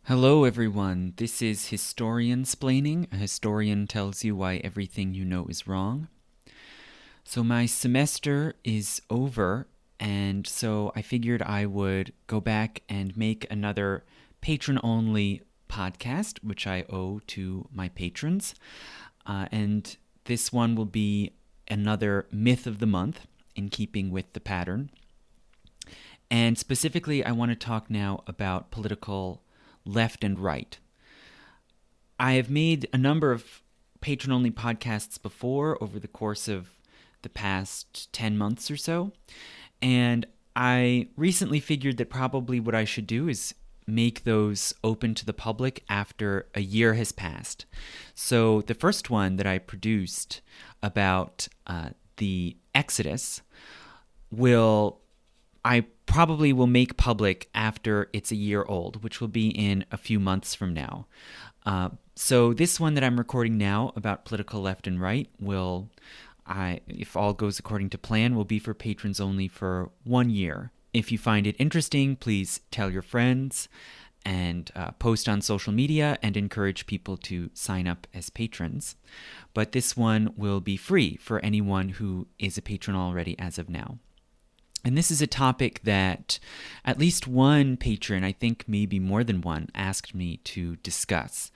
Hello, everyone. This is Historian-splaining. A historian tells you why everything you know is wrong. So my semester is over, and so I figured I would go back and make another patron-only podcast, which I owe to my patrons. And this one will be another myth of the month, in keeping with the pattern. And specifically, I want to talk now about political left and right. I have made a number of patron-only podcasts before over the course of the past 10 months or so, and I recently figured that probably what I should do is make those open to the public after a year has passed. So the first one that I produced about the Exodus I probably will make public after it's a year old, which will be in a few months from now. So this one that I'm recording now about political left and right if all goes according to plan, will be for patrons only for 1 year. If you find it interesting, please tell your friends and post on social media and encourage people to sign up as patrons. But this one will be free for anyone who is a patron already as of now. And this is a topic that at least one patron, I think maybe more than one, asked me to discuss.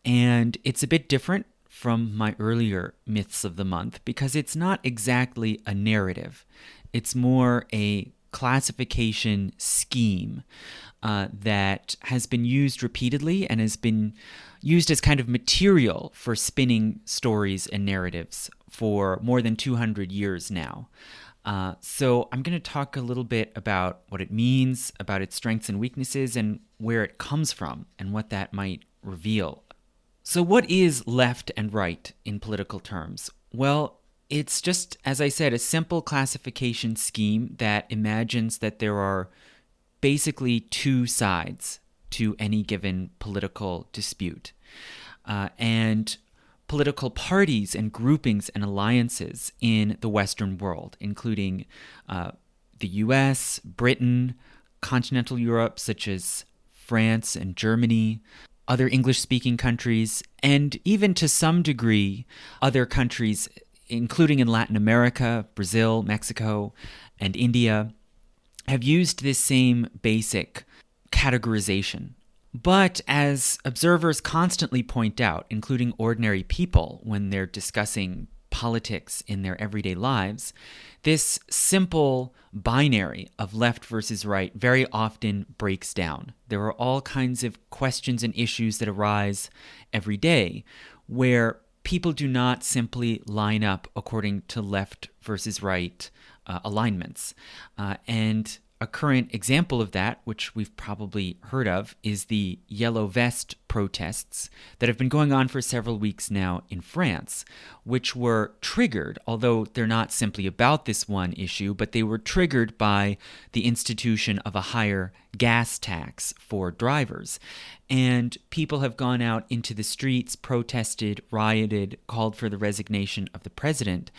And it's a bit different from my earlier myths of the month because it's not exactly a narrative. It's more a classification scheme that has been used repeatedly and has been used as kind of material for spinning stories and narratives for more than 200 years now. So I'm going to talk a little bit about what it means, about its strengths and weaknesses, and where it comes from, and what that might reveal. So what is left and right in political terms? Well, it's just, as I said, a simple classification scheme that imagines that there are basically two sides to any given political dispute. And political parties and groupings and alliances in the Western world, including the US, Britain, continental Europe, such as France and Germany, other English-speaking countries, and even to some degree, other countries, including in Latin America, Brazil, Mexico, and India, have used this same basic categorization. But as observers constantly point out, including ordinary people when they're discussing politics in their everyday lives, this simple binary of left versus right very often breaks down. There are all kinds of questions and issues that arise every day where people do not simply line up according to left versus right alignments. And a current example of that, which we've probably heard of, is the Yellow Vest protests that have been going on for several weeks now in France, which were triggered, although they're not simply about this one issue, but they were triggered by the institution of a higher gas tax for drivers. And people have gone out into the streets, protested, rioted, called for the resignation of the president.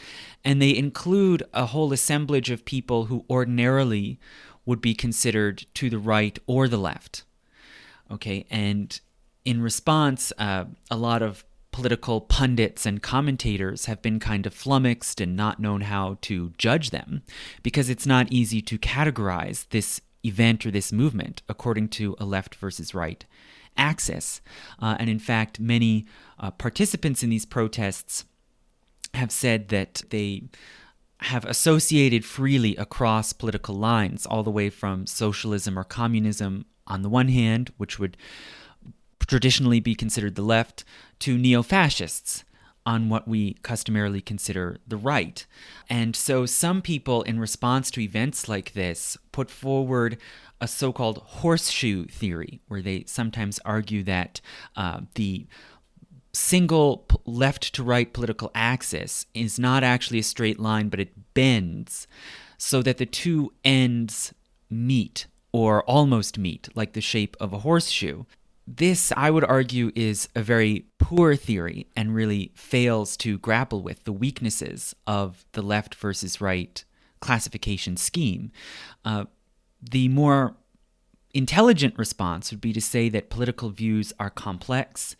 And they include a whole assemblage of people who ordinarily would be considered to the right or the left. Okay, and in response, a lot of political pundits and commentators have been kind of flummoxed and not known how to judge them because it's not easy to categorize this event or this movement according to a left versus right axis. And in fact, many participants in these protests have said that they have associated freely across political lines, all the way from socialism or communism on the one hand, which would traditionally be considered the left, to neo-fascists on what we customarily consider the right. And so some people, in response to events like this, put forward a so-called horseshoe theory, where they sometimes argue that the single left to right political axis is not actually a straight line, but it bends so that the two ends meet or almost meet, like the shape of a horseshoe. This, I would argue, is a very poor theory and really fails to grapple with the weaknesses of the left versus right classification scheme. The more intelligent response would be to say that political views are complex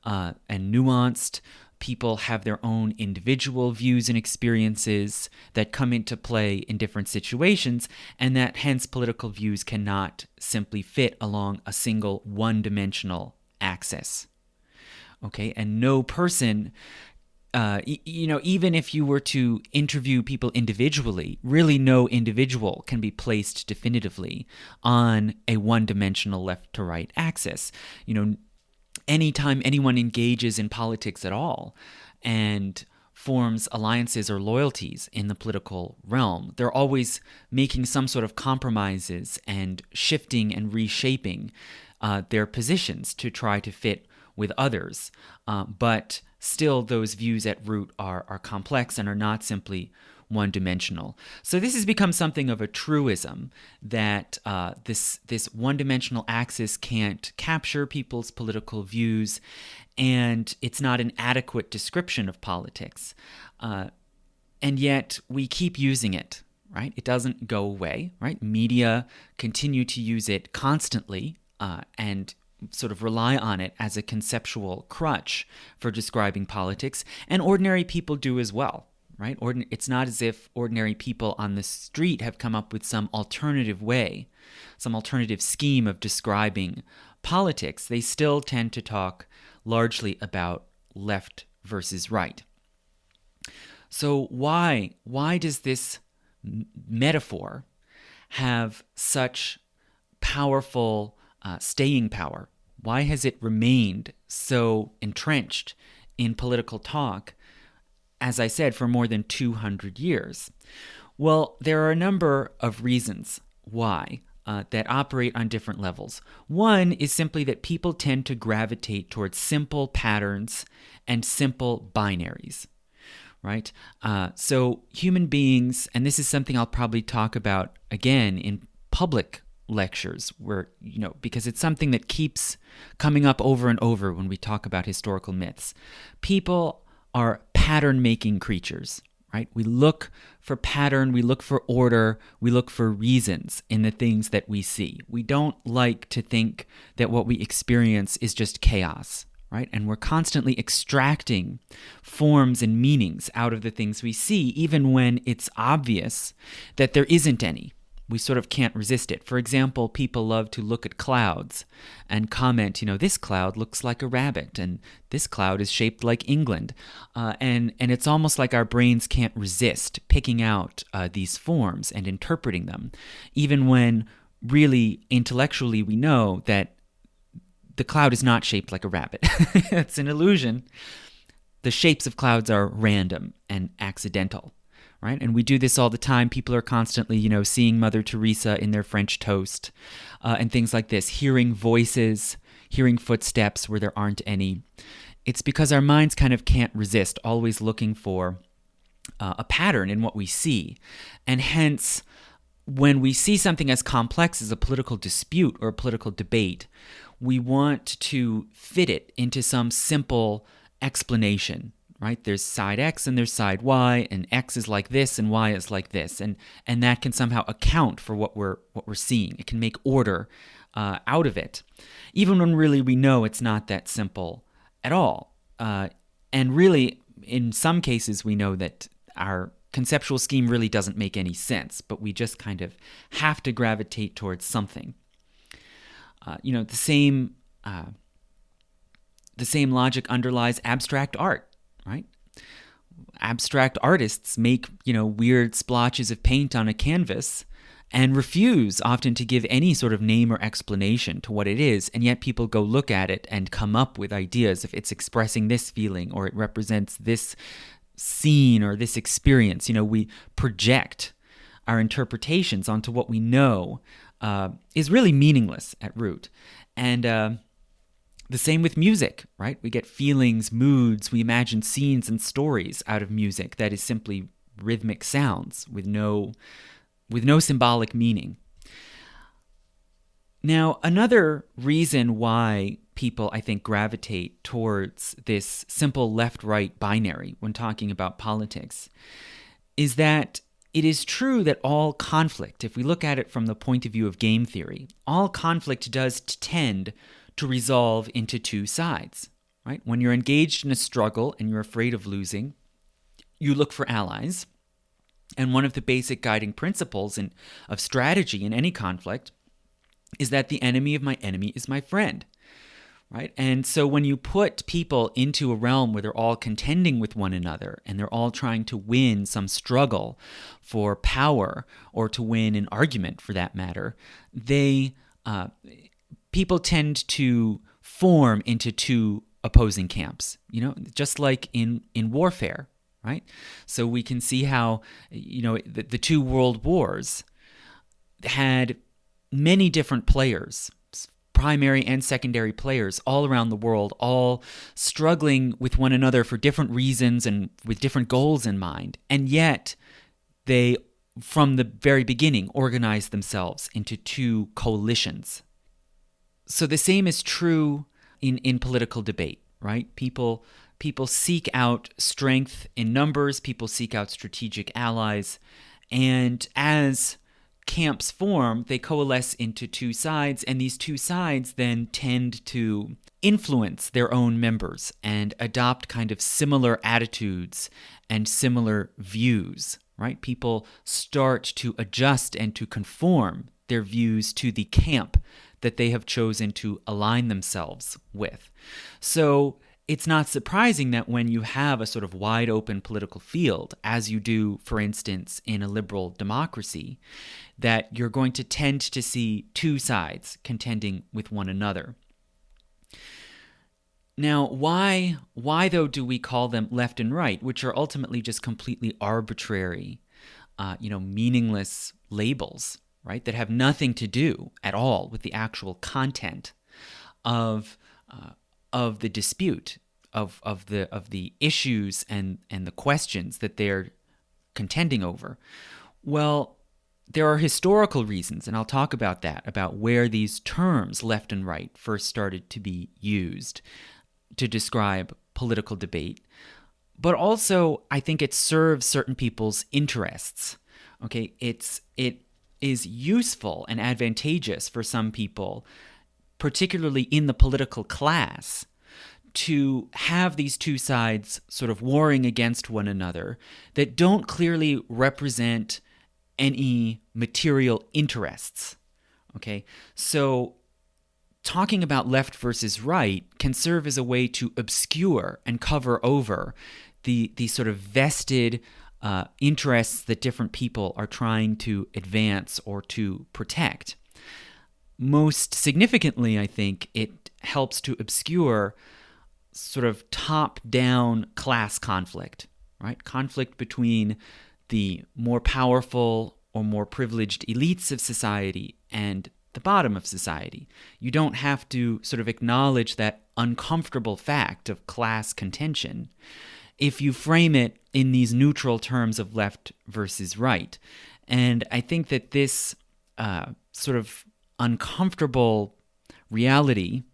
and nuanced. People have their own individual views and experiences that come into play in different situations, and that hence political views cannot simply fit along a single one-dimensional axis. Okay, and no person, even if you were to interview people individually, really no individual can be placed definitively on a one-dimensional left to right axis. Anytime anyone engages in politics at all and forms alliances or loyalties in the political realm, they're always making some sort of compromises and shifting and reshaping their positions to try to fit with others. But still, those views at root are complex and are not simply one-dimensional. So this has become something of a truism that this one-dimensional axis can't capture people's political views, and it's not an adequate description of politics. And yet we keep using it, right? It doesn't go away, right? Media continue to use it constantly and sort of rely on it as a conceptual crutch for describing politics, and ordinary people do as well. Right? It's not as if ordinary people on the street have come up with some alternative way, some alternative scheme of describing politics. They still tend to talk largely about left versus right. So why does this metaphor have such powerful staying power? Why has it remained so entrenched in political talk, as I said, for more than 200 years? Well, there are a number of reasons why that operate on different levels. One is simply that people tend to gravitate towards simple patterns and simple binaries, right? So human beings, and this is something I'll probably talk about again in public lectures, where, because it's something that keeps coming up over and over when we talk about historical myths. People are pattern-making creatures, right? We look for pattern, we look for order, we look for reasons in the things that we see. We don't like to think that what we experience is just chaos, right? And we're constantly extracting forms and meanings out of the things we see, even when it's obvious that there isn't any. We sort of can't resist it. For example, people love to look at clouds and comment, this cloud looks like a rabbit, and this cloud is shaped like England. And it's almost like our brains can't resist picking out these forms and interpreting them, even when really intellectually we know that the cloud is not shaped like a rabbit. It's an illusion. The shapes of clouds are random and accidental. Right? And we do this all the time. People are constantly, seeing Mother Teresa in their French toast and things like this, hearing voices, hearing footsteps where there aren't any. It's because our minds kind of can't resist, always looking for a pattern in what we see. And hence, when we see something as complex as a political dispute or a political debate, we want to fit it into some simple explanation. Right? There's side X and there's side Y, and X is like this and Y is like this, and that can somehow account for what we're seeing. It can make order out of it, even when really we know it's not that simple at all. And really, in some cases, we know that our conceptual scheme really doesn't make any sense, but we just kind of have to gravitate towards something. The same logic underlies abstract art. Right? Abstract artists make, weird splotches of paint on a canvas and refuse often to give any sort of name or explanation to what it is, and yet people go look at it and come up with ideas if it's expressing this feeling or it represents this scene or this experience. We project our interpretations onto what we know is really meaningless at root. And the same with music, right? We get feelings, moods, we imagine scenes and stories out of music that is simply rhythmic sounds with no symbolic meaning. Now, another reason why people, I think, gravitate towards this simple left-right binary when talking about politics is that it is true that all conflict, if we look at it from the point of view of game theory, all conflict does tend to resolve into two sides, right? When you're engaged in a struggle and you're afraid of losing, you look for allies. And one of the basic guiding principles of strategy in any conflict is that the enemy of my enemy is my friend, right? And so when you put people into a realm where they're all contending with one another and they're all trying to win some struggle for power or to win an argument for that matter, people tend to form into two opposing camps, just like in warfare, right? So we can see how, the two world wars had many different players, primary and secondary players all around the world, all struggling with one another for different reasons and with different goals in mind. And yet they, from the very beginning, organized themselves into two coalitions. So the same is true in political debate, right? People seek out strength in numbers, people seek out strategic allies, and as camps form, they coalesce into two sides, and these two sides then tend to influence their own members and adopt kind of similar attitudes and similar views, right? People start to adjust and to conform their views to the camp that they have chosen to align themselves with. So it's not surprising that when you have a sort of wide open political field, as you do, for instance, in a liberal democracy, that you're going to tend to see two sides contending with one another. Now, why though do we call them left and right, which are ultimately just completely arbitrary, meaningless labels, right, that have nothing to do at all with the actual content of the dispute, of the issues and the questions that they're contending over? Well, there are historical reasons, and I'll talk about that, about where these terms left and right first started to be used to describe political debate. But also, I think it serves certain people's interests. Okay, it is useful and advantageous for some people, particularly in the political class, to have these two sides sort of warring against one another that don't clearly represent any material interests. Okay, so talking about left versus right can serve as a way to obscure and cover over the sort of vested interests that different people are trying to advance or to protect. Most significantly, I think, it helps to obscure sort of top-down class conflict, right? Conflict between the more powerful or more privileged elites of society and the bottom of society. You don't have to sort of acknowledge that uncomfortable fact of class contention if you frame it in these neutral terms of left versus right. And I think that this sort of uncomfortable reality,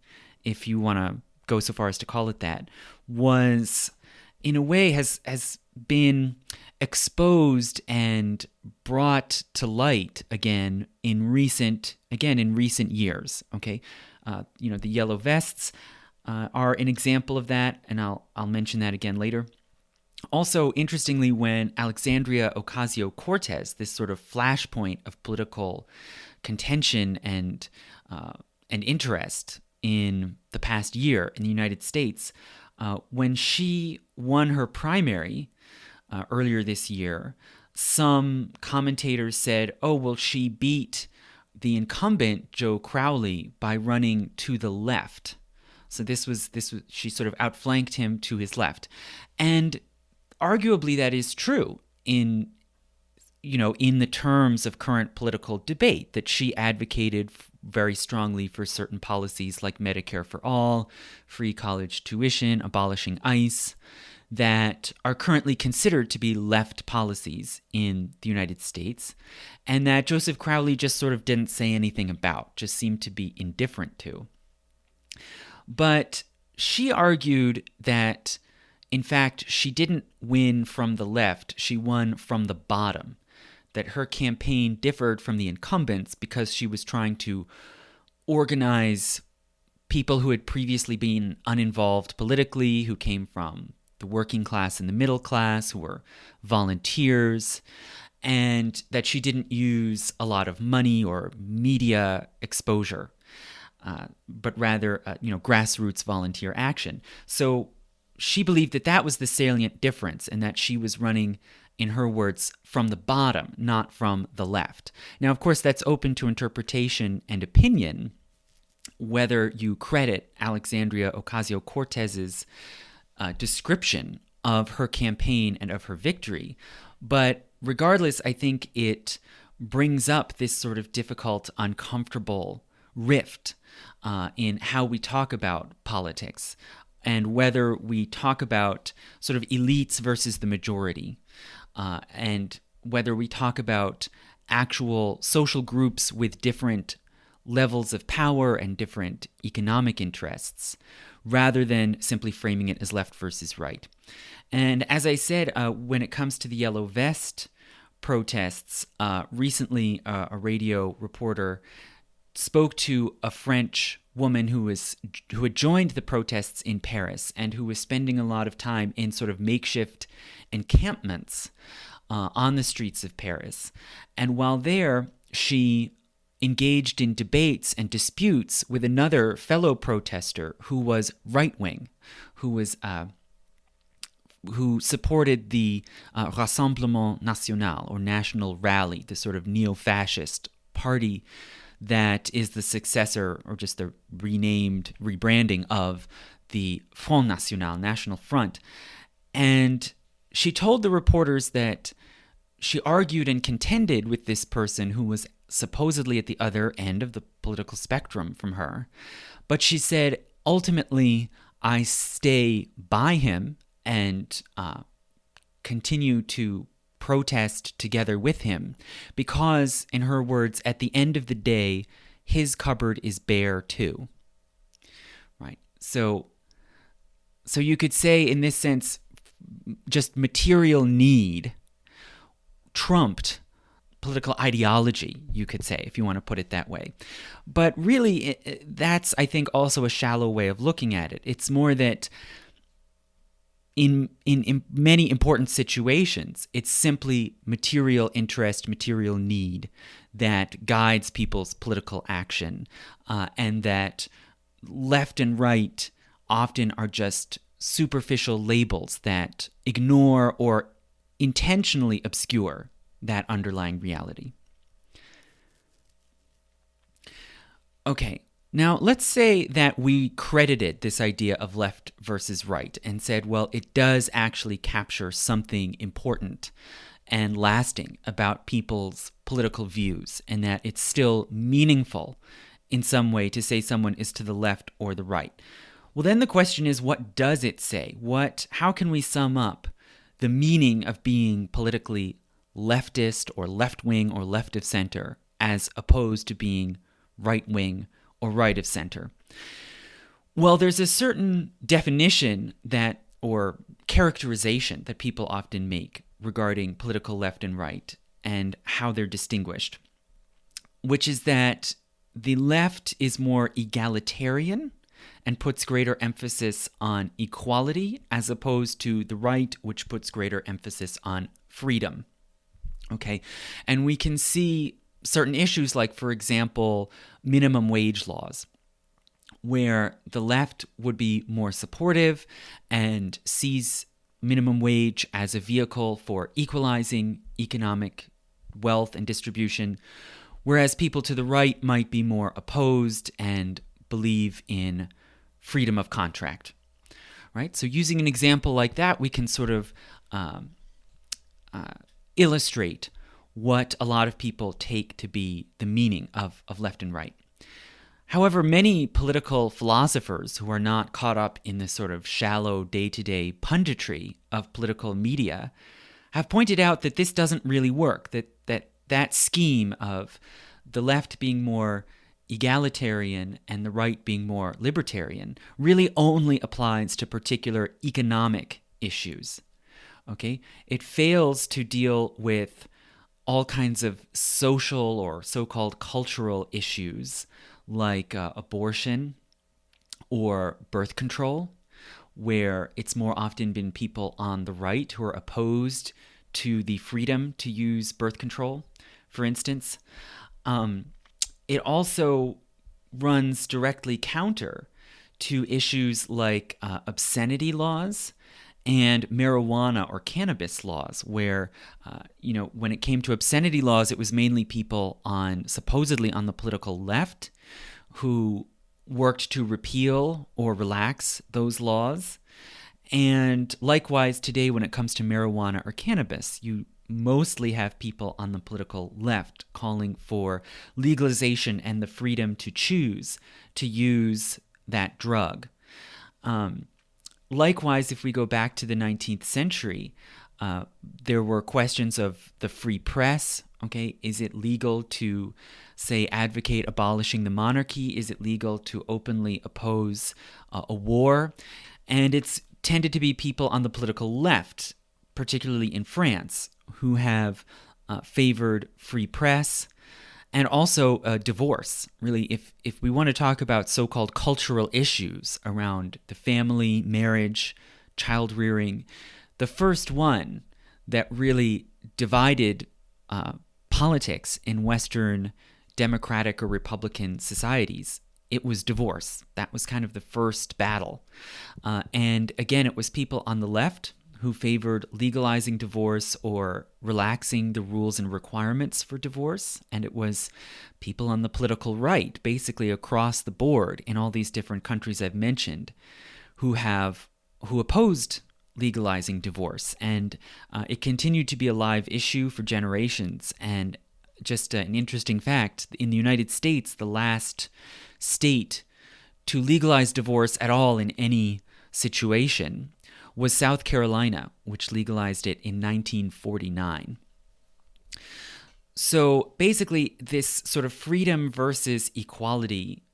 if you want to go so far as to call it that, was in a way has been exposed and brought to light again in recent years. Okay, the yellow vests are an example of that, and I'll mention that again later. Also, interestingly, when Alexandria Ocasio-Cortez, this sort of flashpoint of political contention and interest in the past year in the United States, when she won her primary earlier this year, some commentators said, "Oh, well, she beat the incumbent Joe Crowley by running to the left." So this was she sort of outflanked him to his left, and arguably that is true in the terms of current political debate, that she advocated very strongly for certain policies like Medicare for all, free college tuition, abolishing ICE, that are currently considered to be left policies in the United States, and that Joseph Crowley just sort of didn't say anything about, just seemed to be indifferent to. But she argued that, in fact, she didn't win from the left, she won from the bottom. that her campaign differed from the incumbents because she was trying to organize people who had previously been uninvolved politically, who came from the working class and the middle class, who were volunteers, and that she didn't use a lot of money or media exposure, but rather, grassroots volunteer action. So she believed that that was the salient difference, and that she was running, in her words, from the bottom, not from the left. Now, of course, that's open to interpretation and opinion, whether you credit Alexandria Ocasio-Cortez's description of her campaign and of her victory. But regardless, I think it brings up this sort of difficult, uncomfortable rift in how we talk about politics, and whether we talk about sort of elites versus the majority, and whether we talk about actual social groups with different levels of power and different economic interests, rather than simply framing it as left versus right. And as I said, when it comes to the Yellow Vest protests, recently a radio reporter spoke to a French woman who had joined the protests in Paris and who was spending a lot of time in sort of makeshift encampments on the streets of Paris. And while there, she engaged in debates and disputes with another fellow protester who was right-wing, who supported the Rassemblement National, or National Rally, the sort of neo-fascist party that is the successor, or just the rebranding of the Front National, National Front. And she told the reporters that she argued and contended with this person who was supposedly at the other end of the political spectrum from her. But she said, ultimately, I stay by him and continue to protest together with him because, in her words, at the end of the day, his cupboard is bare too. Right? So you could say, in this sense, just material need trumped political ideology, you could say, if you want to put it that way. But really, that's, I think, also a shallow way of looking at it. It's more that in many important situations, it's simply material interest, material need that guides people's political action, and that left and right often are just superficial labels that ignore or intentionally obscure that underlying reality. Okay, now let's say that we credited this idea of left versus right and said, well, it does actually capture something important and lasting about people's political views, and that it's still meaningful in some way to say someone is to the left or the right. Well, then the question is, what does it say? How can we sum up the meaning of being politically leftist or left-wing or left of center, as opposed to being right-wing or right of center? Well, there's a certain definition or characterization that people often make regarding political left and right and how they're distinguished, which is that the left is more egalitarian and puts greater emphasis on equality, as opposed to the right, which puts greater emphasis on freedom. Okay, and we can see certain issues like, for example, minimum wage laws, where the left would be more supportive and sees minimum wage as a vehicle for equalizing economic wealth and distribution, whereas people to the right might be more opposed and believe in freedom of contract. Right? So using an example like that, we can sort of illustrate what a lot of people take to be the meaning of left and right. However, many political philosophers who are not caught up in this sort of shallow day-to-day punditry of political media have pointed out that this doesn't really work, that scheme of the left being more egalitarian and the right being more libertarian really only applies to particular economic issues. Okay? It fails to deal with all kinds of social or so-called cultural issues like abortion or birth control, where it's more often been people on the right who are opposed to the freedom to use birth control, for instance. It also runs directly counter to issues like obscenity laws and marijuana or cannabis laws, where, when it came to obscenity laws, it was mainly people supposedly on the political left who worked to repeal or relax those laws. And likewise, today, when it comes to marijuana or cannabis, you mostly have people on the political left calling for legalization and the freedom to choose to use that drug. Likewise, if we go back to the 19th century, there were questions of the free press. Okay, is it legal to, say, advocate abolishing the monarchy? Is it legal to openly oppose a war? And it's tended to be people on the political left, particularly in France, who have favored free press and also divorce. Really, if we want to talk about so-called cultural issues around the family, marriage, child rearing, the first one that really divided politics in Western democratic or Republican societies, it was divorce. That was kind of the first battle. And again, it was people on the left who favored legalizing divorce or relaxing the rules and requirements for divorce. And it was people on the political right, basically across the board in all these different countries I've mentioned, who opposed legalizing divorce. And it continued to be a live issue for generations. And just an interesting fact, in the United States, the last state to legalize divorce at all in any situation was South Carolina, which legalized it in 1949. So basically, this sort of freedom versus equality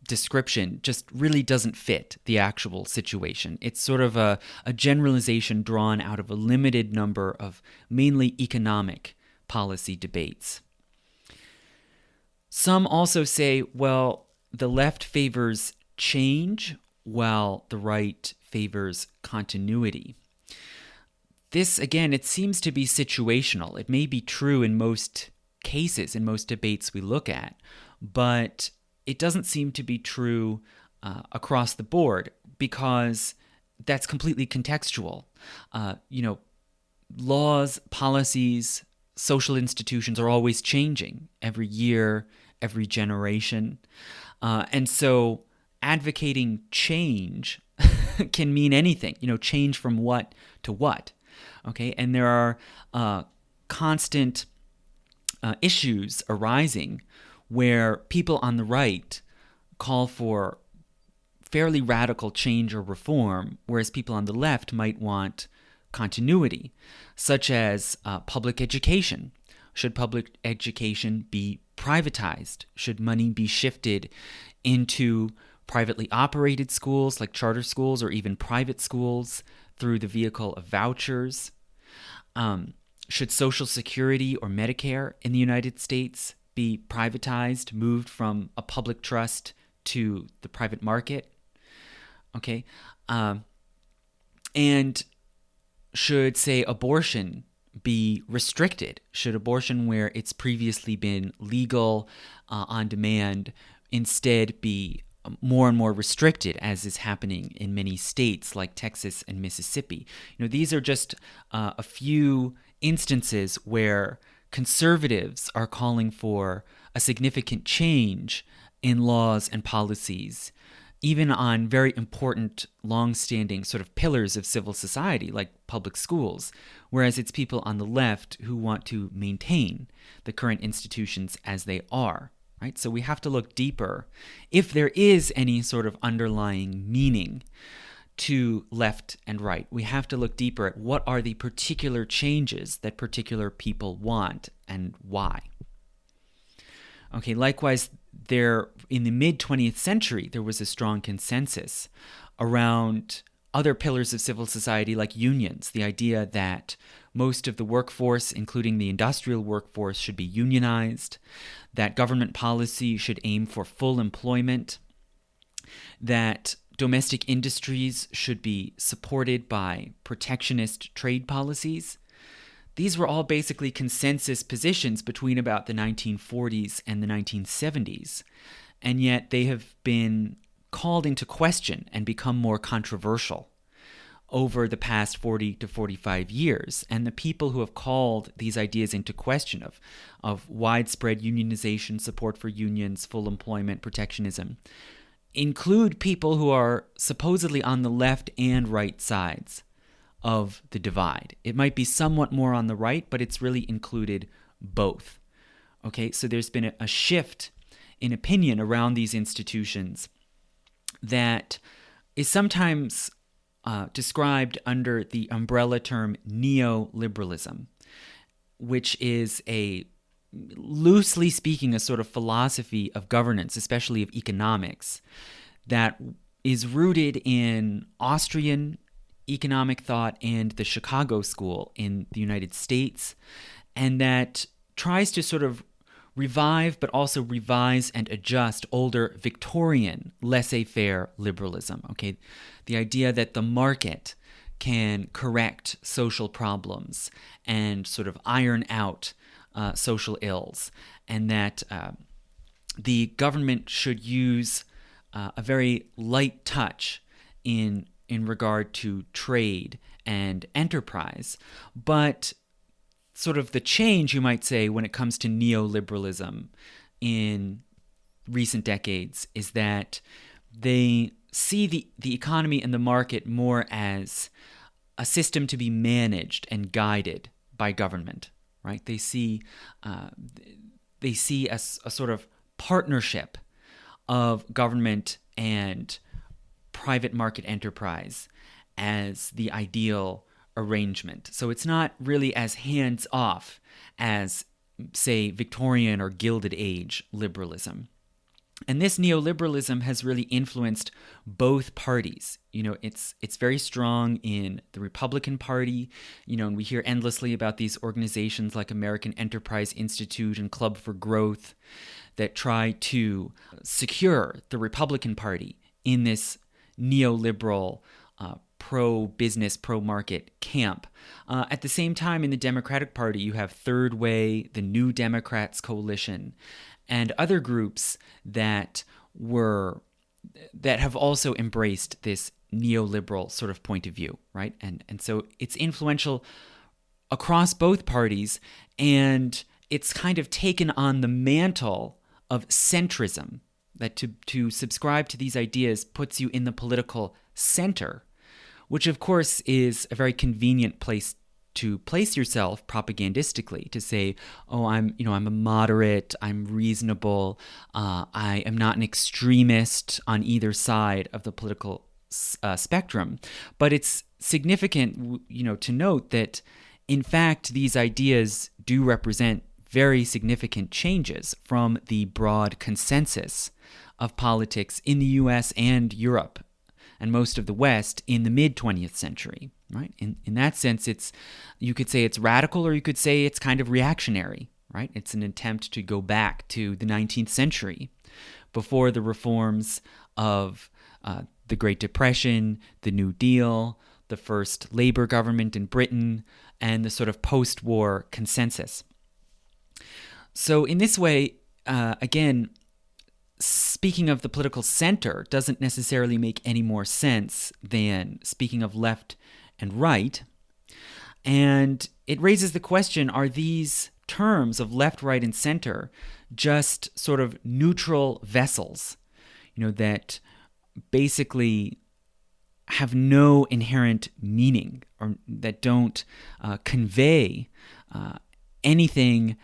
description just really doesn't fit the actual situation. It's sort of a generalization drawn out of a limited number of mainly economic policy debates. Some also say, well, the left favors change while the right favors continuity. This, again, it seems to be situational. It may be true in most cases, in most debates we look at, but it doesn't seem to be true across the board because that's completely contextual. Laws, policies, social institutions are always changing every year, every generation. And so advocating change can mean anything, change from what to what. Okay, and there are constant issues arising where people on the right call for fairly radical change or reform, whereas people on the left might want continuity, such as public education. Should public education be privatized? Should money be shifted into privately operated schools like charter schools or even private schools through the vehicle of vouchers? Should Social Security or Medicare in the United States be privatized, moved from a public trust to the private market? Okay. And should, say, abortion be restricted? Should abortion, where it's previously been legal on demand, instead be more and more restricted, as is happening in many states like Texas and Mississippi? These are just a few instances where conservatives are calling for a significant change in laws and policies, even on very important, long-standing sort of pillars of civil society like public schools, whereas it's people on the left who want to maintain the current institutions as they are. Right? So we have to look deeper if there is any sort of underlying meaning to left and right. We have to look deeper at what are the particular changes that particular people want and why. Okay, likewise, in the mid-20th century, there was a strong consensus around other pillars of civil society like unions, the idea that most of the workforce, including the industrial workforce, should be unionized, that government policy should aim for full employment, that domestic industries should be supported by protectionist trade policies. These were all basically consensus positions between about the 1940s and the 1970s, and yet they have been called into question and become more controversial over the past 40 to 45 years. And the people who have called these ideas into question of widespread unionization, support for unions, full employment, protectionism, include people who are supposedly on the left and right sides of the divide. It might be somewhat more on the right, but it's really included both. Okay, so there's been a shift in opinion around these institutions that is sometimes described under the umbrella term neoliberalism, which is loosely speaking, a sort of philosophy of governance, especially of economics, that is rooted in Austrian economic thought and the Chicago School in the United States, and that tries to sort of revive but also revise and adjust older Victorian laissez-faire liberalism. Okay, the idea that the market can correct social problems and sort of iron out social ills, and that the government should use a very light touch in regard to trade and enterprise, but sort of the change, you might say, when it comes to neoliberalism in recent decades is that they see the economy and the market more as a system to be managed and guided by government, right? They see a sort of partnership of government and private market enterprise as the ideal arrangement. So it's not really as hands-off as, say, Victorian or Gilded Age liberalism. And this neoliberalism has really influenced both parties. You know, it's very strong in the Republican Party, you know, and we hear endlessly about these organizations like American Enterprise Institute and Club for Growth that try to secure the Republican Party in this neoliberal pro-business, pro-market camp. At the same time, in the Democratic Party, you have Third Way, the New Democrats Coalition, and other groups that have also embraced this neoliberal sort of point of view, right? And so it's influential across both parties, and it's kind of taken on the mantle of centrism, that to subscribe to these ideas puts you in the political center, which of course is a very convenient place to place yourself propagandistically, to say, oh, I'm a moderate, I'm reasonable, I am not an extremist on either side of the political spectrum. But it's significant, to note that, in fact, these ideas do represent very significant changes from the broad consensus of politics in the US and Europe and most of the West in the mid-20th century, right? In that sense, you could say it's radical, or you could say it's kind of reactionary, right? It's an attempt to go back to the 19th century, before the reforms of the Great Depression, the New Deal, the first Labour government in Britain, and the sort of post-war consensus. So in this way, again, speaking of the political center doesn't necessarily make any more sense than speaking of left and right. And it raises the question, are these terms of left, right, and center just sort of neutral vessels, that basically have no inherent meaning, or that don't convey anything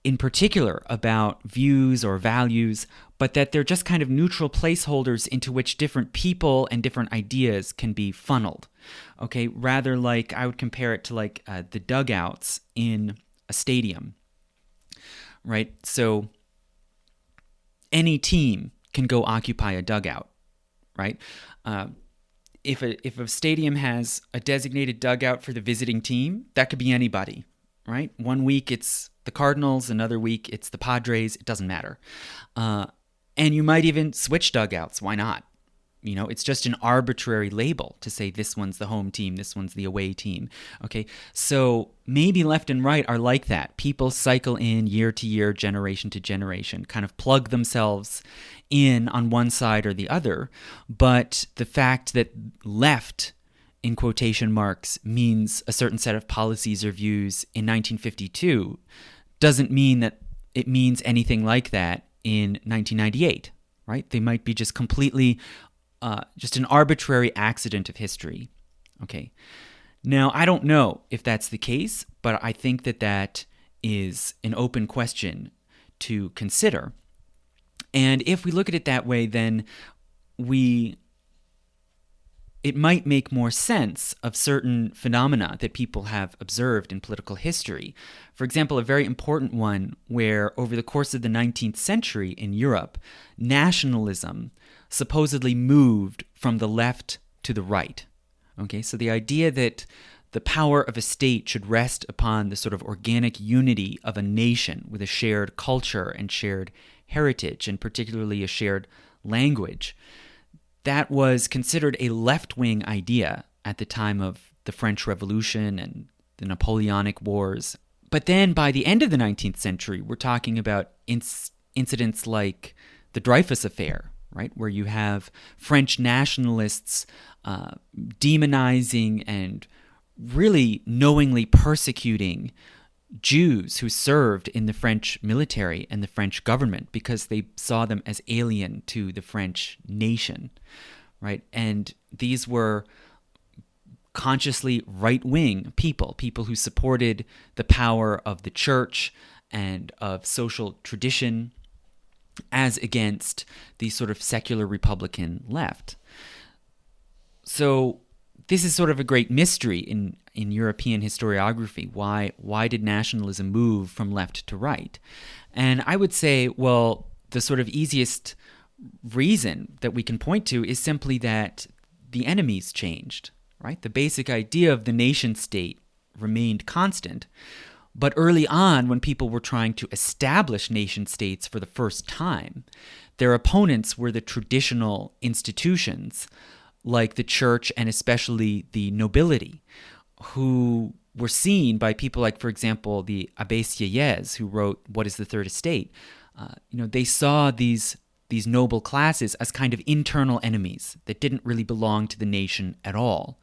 in particular about views or values, but that they're just kind of neutral placeholders into which different people and different ideas can be funneled. Okay, rather like I would compare it to like the dugouts in a stadium, right? So any team can go occupy a dugout, right? if a stadium has a designated dugout for the visiting team, that could be anybody, right? One week it's the Cardinals, another week it's the Padres. It doesn't matter. And you might even switch dugouts. Why not? It's just an arbitrary label to say this one's the home team, this one's the away team. Okay, so maybe left and right are like that. People cycle in year to year, generation to generation, kind of plug themselves in on one side or the other. But the fact that left, in quotation marks, means a certain set of policies or views in 1952 doesn't mean that it means anything like that in 1998, right? They might be just completely just an arbitrary accident of history. Okay. Now, I don't know if that's the case, but I think that that is an open question to consider. And if we look at it that way, then it might make more sense of certain phenomena that people have observed in political history. For example, a very important one where over the course of the 19th century in Europe, nationalism supposedly moved from the left to the right. Okay, so the idea that the power of a state should rest upon the sort of organic unity of a nation with a shared culture and shared heritage, and particularly a shared language, that was considered a left-wing idea at the time of the French Revolution and the Napoleonic Wars. But then by the end of the 19th century, we're talking about incidents like the Dreyfus Affair, right, where you have French nationalists demonizing and really knowingly persecuting Jews who served in the French military and the French government because they saw them as alien to the French nation, right? And these were consciously right-wing people who supported the power of the church and of social tradition as against the sort of secular Republican left. So this is sort of a great mystery in European historiography. Why did nationalism move from left to right? And I would say, well, the sort of easiest reason that we can point to is simply that the enemies changed, right? The basic idea of the nation state remained constant. But early on, when people were trying to establish nation states for the first time, their opponents were the traditional institutions like the church and especially the nobility, who were seen by people like, for example, the Abbé Sieyès, who wrote What is the Third Estate? They saw these noble classes as kind of internal enemies that didn't really belong to the nation at all.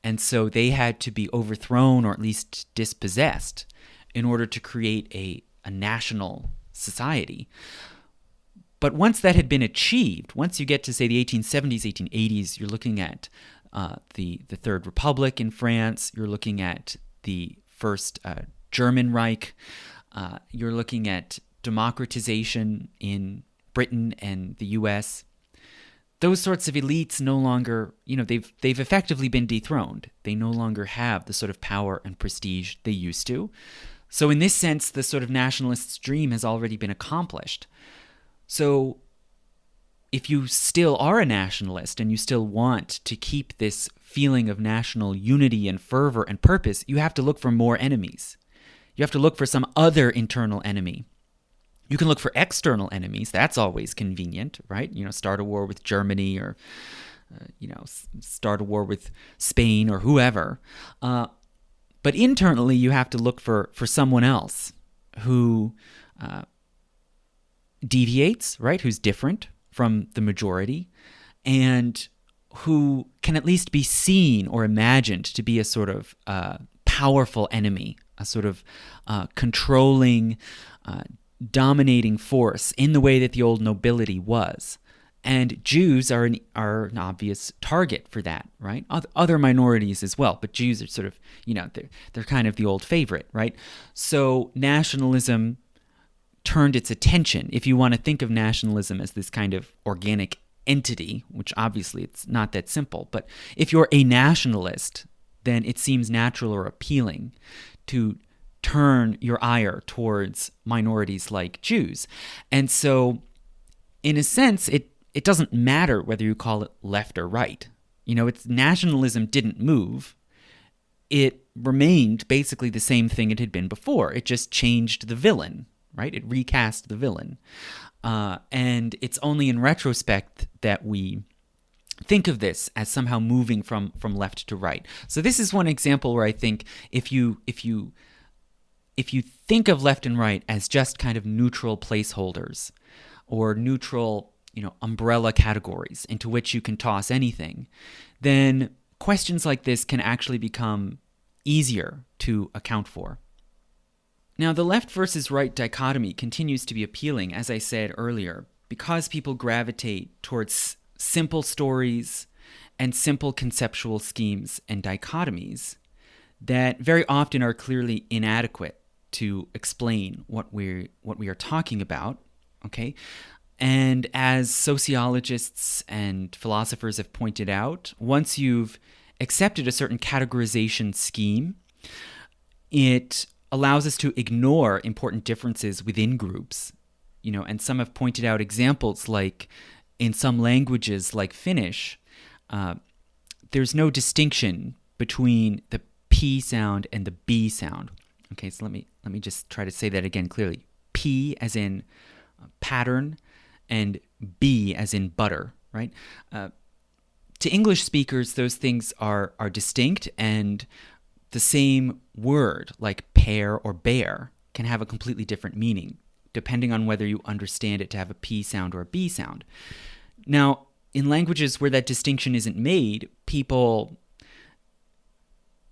And so they had to be overthrown or at least dispossessed in order to create a national society. But once that had been achieved, once you get to, say, the 1870s, 1880s, you're looking at the Third Republic in France, you're looking at the First German Reich, you're looking at democratization in Britain and the US. Those sorts of elites no longer, they've effectively been dethroned. They no longer have the sort of power and prestige they used to. So in this sense, the sort of nationalist's dream has already been accomplished. So if you still are a nationalist and you still want to keep this feeling of national unity and fervor and purpose, you have to look for more enemies. You have to look for some other internal enemy. You can look for external enemies. That's always convenient, right? Start a war with Germany or, start a war with Spain or whoever. But internally, you have to look for someone else who deviates, right? Who's different from the majority and who can at least be seen or imagined to be a sort of powerful enemy, a sort of controlling, dominating force in the way that the old nobility was. And Jews are an obvious target for that, right? Other minorities as well, but Jews are sort of, they're kind of the old favorite, right? So nationalism turned its attention, if you want to think of nationalism as this kind of organic entity, which obviously it's not that simple, but if you're a nationalist, then it seems natural or appealing to turn your ire towards minorities like Jews. And so, in a sense, it doesn't matter whether you call it left or right. Its nationalism didn't move. It remained basically the same thing it had been before. It just changed the villain, right? It recast the villain. And it's only in retrospect that we think of this as somehow moving from left to right. So this is one example where I think if you think of left and right as just kind of neutral placeholders or neutral, umbrella categories into which you can toss anything, then questions like this can actually become easier to account for. Now, the left versus right dichotomy continues to be appealing, as I said earlier, because people gravitate towards simple stories and simple conceptual schemes and dichotomies that very often are clearly inadequate to explain what we are talking about, okay? And as sociologists and philosophers have pointed out, once you've accepted a certain categorization scheme, it allows us to ignore important differences within groups, and some have pointed out examples like in some languages like Finnish, there's no distinction between the P sound and the B sound. Okay, so let me just try to say that again clearly. P as in pattern and B as in butter, right? To English speakers, those things are distinct, and the same word, like pear or bear, can have a completely different meaning, depending on whether you understand it to have a P sound or a B sound. Now, in languages where that distinction isn't made, people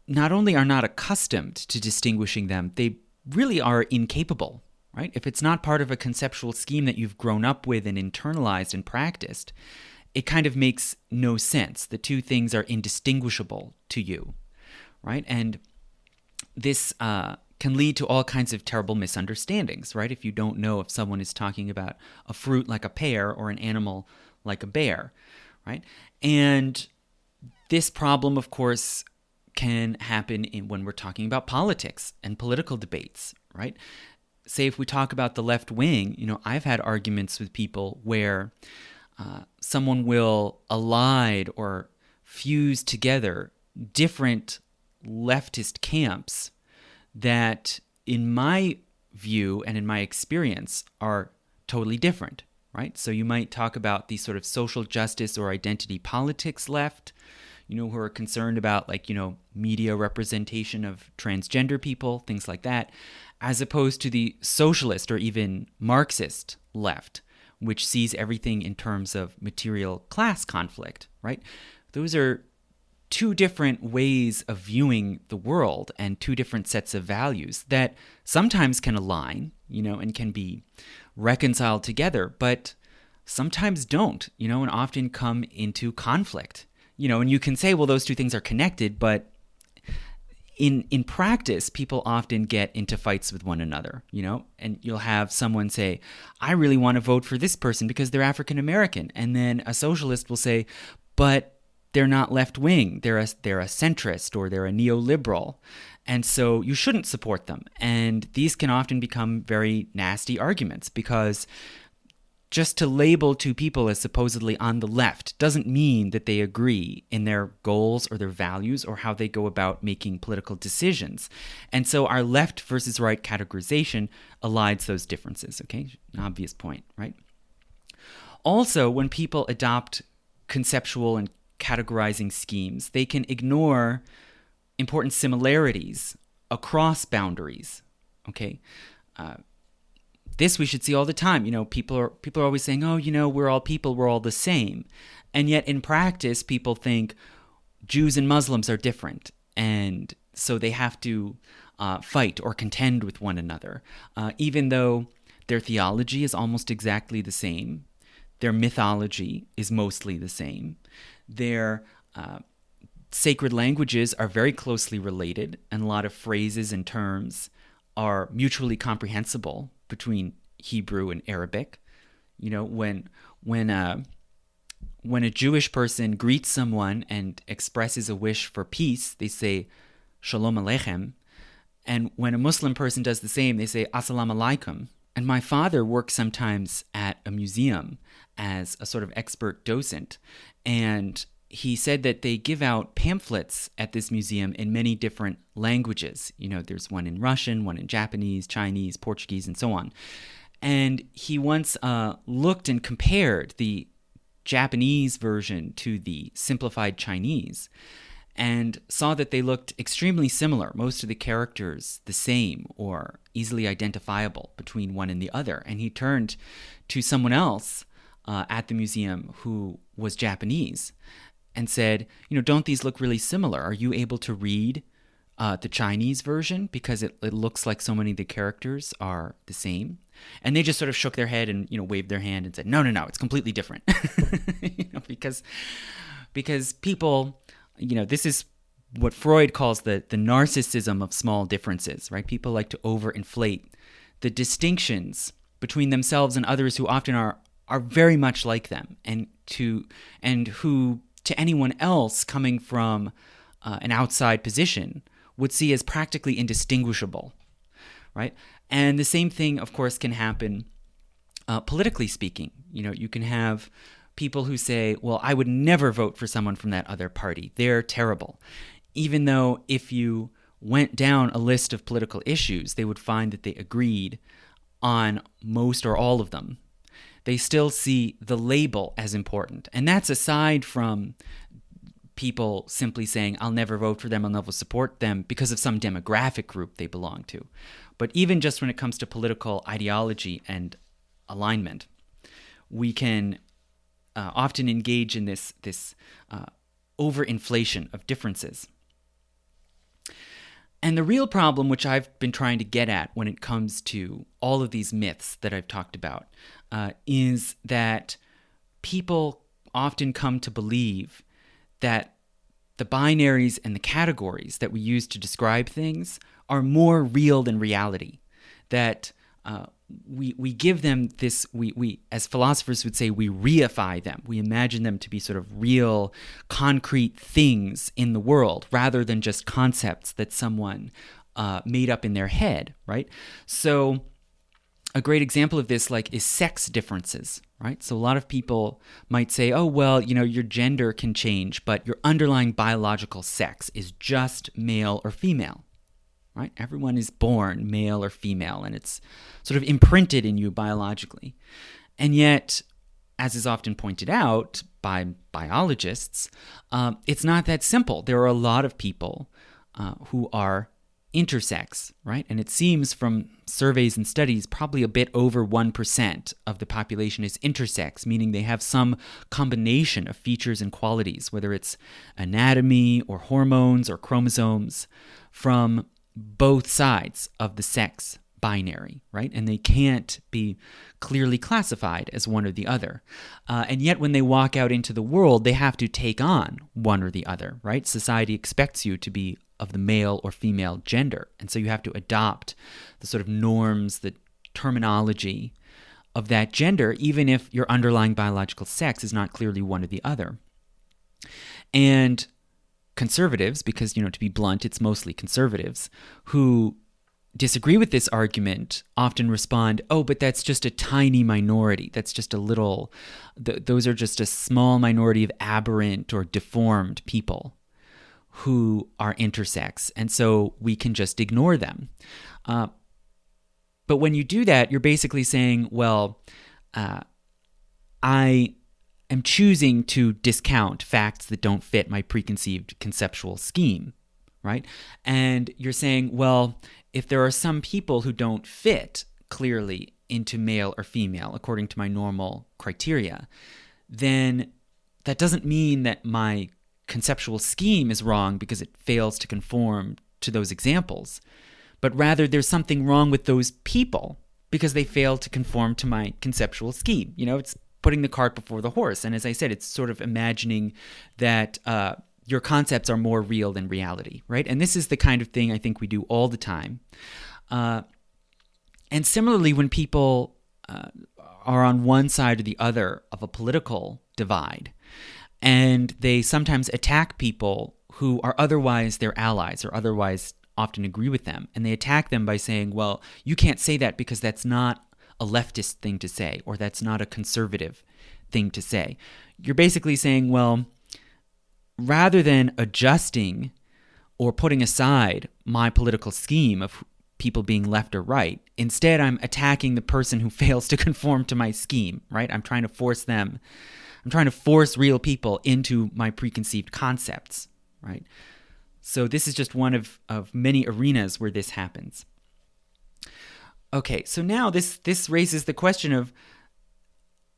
not only are not accustomed to distinguishing them, they really are incapable, right? If it's not part of a conceptual scheme that you've grown up with and internalized and practiced, it kind of makes no sense. The two things are indistinguishable to you, right? And this can lead to all kinds of terrible misunderstandings, right? If you don't know if someone is talking about a fruit like a pear or an animal like a bear, right? And this problem, of course, can happen when we're talking about politics and political debates, right? Say if we talk about the left wing, I've had arguments with people where someone will allied or fuse together different leftist camps that, in my view and in my experience, are totally different, right? So you might talk about the sort of social justice or identity politics left, who are concerned about media representation of transgender people, things like that, as opposed to the socialist or even Marxist left, which sees everything in terms of material class conflict, right? Those are two different ways of viewing the world and two different sets of values that sometimes can align, and can be reconciled together, but sometimes don't, and often come into conflict. And you can say, well, those two things are connected, but in practice, people often get into fights with one another, and you'll have someone say, I really want to vote for this person because they're African American. And then a socialist will say, but they're not left-wing, they're a centrist or they're a neoliberal, and so you shouldn't support them. And these can often become very nasty arguments because just to label two people as supposedly on the left doesn't mean that they agree in their goals or their values or how they go about making political decisions. And so our left versus right categorization elides those differences, okay? An obvious point, right? Also, when people adopt conceptual and categorizing schemes, they can ignore important similarities across boundaries, okay? This we should see all the time. People are always saying, oh, we're all people, we're all the same. And yet in practice, people think Jews and Muslims are different. And so they have to fight or contend with one another, even though their theology is almost exactly the same. Their mythology is mostly the same. Their sacred languages are very closely related, and a lot of phrases and terms are mutually comprehensible between Hebrew and Arabic. When a Jewish person greets someone and expresses a wish for peace, they say Shalom Aleichem. And when a Muslim person does the same, they say Assalamu Alaikum. And my father works sometimes at a museum as a sort of expert docent. And he said that they give out pamphlets at this museum in many different languages. There's one in Russian, one in Japanese, Chinese, Portuguese, and so on. And he once looked and compared the Japanese version to the simplified Chinese and saw that they looked extremely similar, most of the characters the same or easily identifiable between one and the other. And he turned to someone else at the museum who was Japanese and said, don't these look really similar? Are you able to read the Chinese version? Because it looks like so many of the characters are the same. And they just sort of shook their head and, waved their hand and said, no, it's completely different. Because people, this is what Freud calls the narcissism of small differences, right? People like to overinflate the distinctions between themselves and others who often are very much like them, and who to anyone else coming from an outside position would see as practically indistinguishable, right? And the same thing, of course, can happen politically speaking. You can have people who say, well, I would never vote for someone from that other party. They're terrible. Even though if you went down a list of political issues, they would find that they agreed on most or all of them. They still see the label as important. And that's aside from people simply saying, I'll never vote for them, I'll never support them because of some demographic group they belong to. But even just when it comes to political ideology and alignment, we can often engage in this overinflation of differences. And the real problem, which I've been trying to get at when it comes to all of these myths that I've talked about, is that people often come to believe that the binaries and the categories that we use to describe things are more real than reality. That we give them this, we as philosophers would say, we reify them. We imagine them to be sort of real, concrete things in the world rather than just concepts that someone made up in their head, right? So a great example of this is sex differences, right? So a lot of people might say, oh, well, your gender can change, but your underlying biological sex is just male or female. Right? Everyone is born male or female, and it's sort of imprinted in you biologically. And yet, as is often pointed out by biologists, it's not that simple. There are a lot of people who are intersex, right? And it seems from surveys and studies, probably a bit over 1% of the population is intersex, meaning they have some combination of features and qualities, whether it's anatomy or hormones or chromosomes, from both sides of the sex binary, right? And they can't be clearly classified as one or the other. And yet when they walk out into the world, they have to take on one or the other, right? Society expects you to be of the male or female gender. And so you have to adopt the sort of norms, the terminology of that gender, even if your underlying biological sex is not clearly one or the other. And conservatives, because, to be blunt, it's mostly conservatives, who disagree with this argument often respond, oh, but that's just a tiny minority. That's just a little, those are just a small minority of aberrant or deformed people who are intersex, and so we can just ignore them. But when you do that, you're basically saying, well, I am choosing to discount facts that don't fit my preconceived conceptual scheme, right? And you're saying, well, if there are some people who don't fit clearly into male or female according to my normal criteria, then that doesn't mean that my conceptual scheme is wrong because it fails to conform to those examples, but rather there's something wrong with those people because they fail to conform to my conceptual scheme. It's putting the cart before the horse. And as I said, it's sort of imagining that your concepts are more real than reality, right? And this is the kind of thing I think we do all the time. And similarly, when people are on one side or the other of a political divide, and they sometimes attack people who are otherwise their allies or otherwise often agree with them, and they attack them by saying, well, you can't say that because that's not a leftist thing to say, or that's not a conservative thing to say. You're basically saying, well, rather than adjusting or putting aside my political scheme of people being left or right, instead I'm attacking the person who fails to conform to my scheme, right? I'm trying to force real people into my preconceived concepts, right? So this is just one of many arenas where this happens. Okay, so now this raises the question of,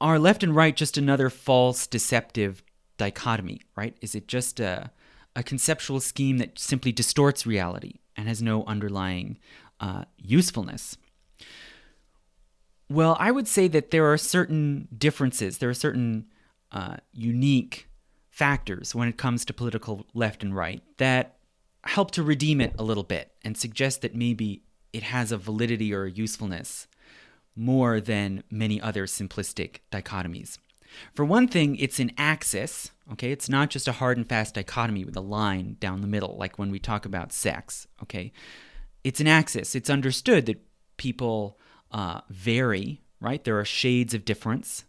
are left and right just another false, deceptive dichotomy, right? Is it just a conceptual scheme that simply distorts reality and has no underlying usefulness? Well, I would say that there are certain differences, there are certain unique factors when it comes to political left and right that help to redeem it a little bit and suggest that maybe it has a validity or a usefulness more than many other simplistic dichotomies. For one thing, it's an axis, okay? It's not just a hard and fast dichotomy with a line down the middle, like when we talk about sex, okay? It's an axis. It's understood that people vary, right? There are shades of difference,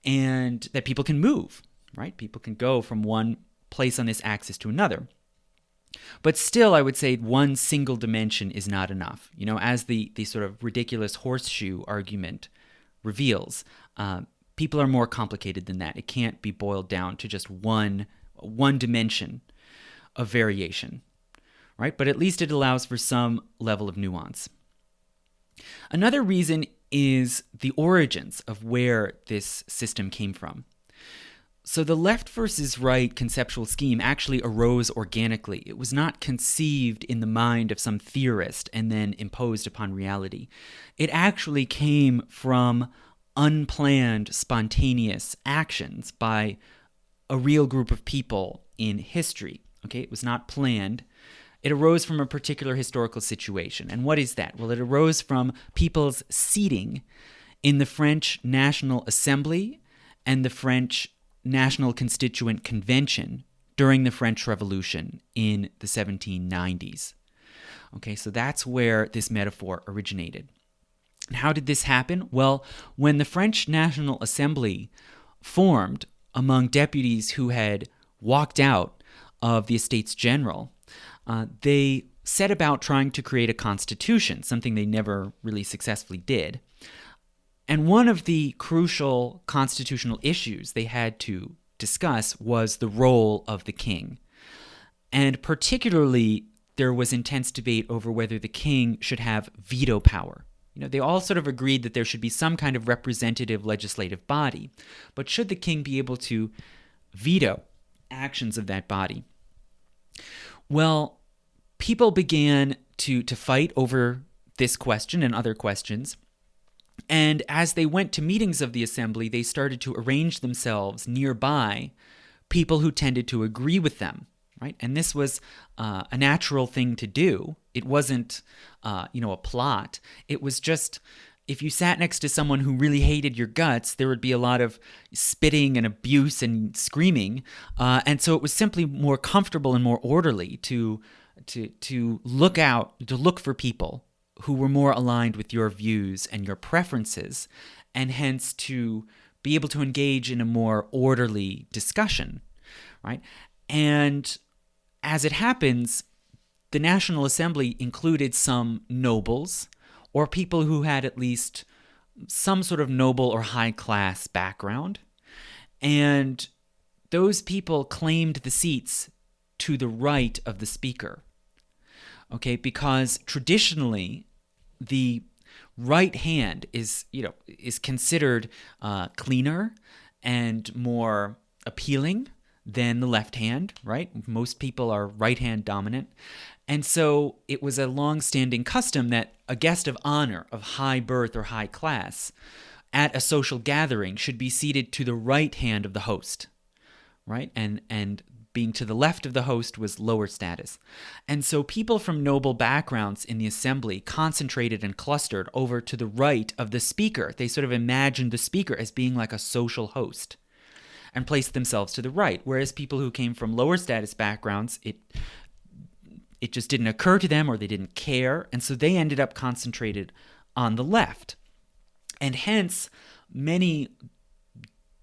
and that people can move, right? People can go from one place on this axis to another. But still, I would say one single dimension is not enough. You know, as the sort of ridiculous horseshoe argument reveals, people are more complicated than that. It can't be boiled down to just one dimension of variation, right? But at least it allows for some level of nuance. Another reason is the origins of where this system came from. So the left versus right conceptual scheme actually arose organically. It was not conceived in the mind of some theorist and then imposed upon reality. It actually came from unplanned, spontaneous actions by a real group of people in history. Okay, it was not planned. It arose from a particular historical situation. And what is that? Well, it arose from people's seating in the French National Assembly and the French National Constituent Convention during the French Revolution in the 1790s. Okay, so that's where this metaphor originated. And how did this happen? Well, when the French National Assembly formed among deputies who had walked out of the Estates General, they set about trying to create a constitution, something they never really successfully did. And one of the crucial constitutional issues they had to discuss was the role of the king. And particularly, there was intense debate over whether the king should have veto power. You know, they all sort of agreed that there should be some kind of representative legislative body, but should the king be able to veto actions of that body? Well, people began to fight over this question and other questions. And as they went to meetings of the assembly, they started to arrange themselves nearby people who tended to agree with them, right? And this was a natural thing to do. It wasn't, a plot. It was just, if you sat next to someone who really hated your guts, there would be a lot of spitting and abuse and screaming. And so it was simply more comfortable and more orderly to look for people who were more aligned with your views and your preferences, and hence to be able to engage in a more orderly discussion, right? And as it happens, the National Assembly included some nobles or people who had at least some sort of noble or high-class background, and those people claimed the seats to the right of the speaker, okay? Because traditionally, the right hand is considered cleaner and more appealing than the left hand, right? Most people are right hand dominant. And so it was a long-standing custom that a guest of honor of high birth or high class at a social gathering should be seated to the right hand of the host, right? And being to the left of the host was lower status. And so people from noble backgrounds in the assembly concentrated and clustered over to the right of the speaker. They sort of imagined the speaker as being like a social host and placed themselves to the right. Whereas people who came from lower status backgrounds, it just didn't occur to them, or they didn't care. And so they ended up concentrated on the left. And hence, many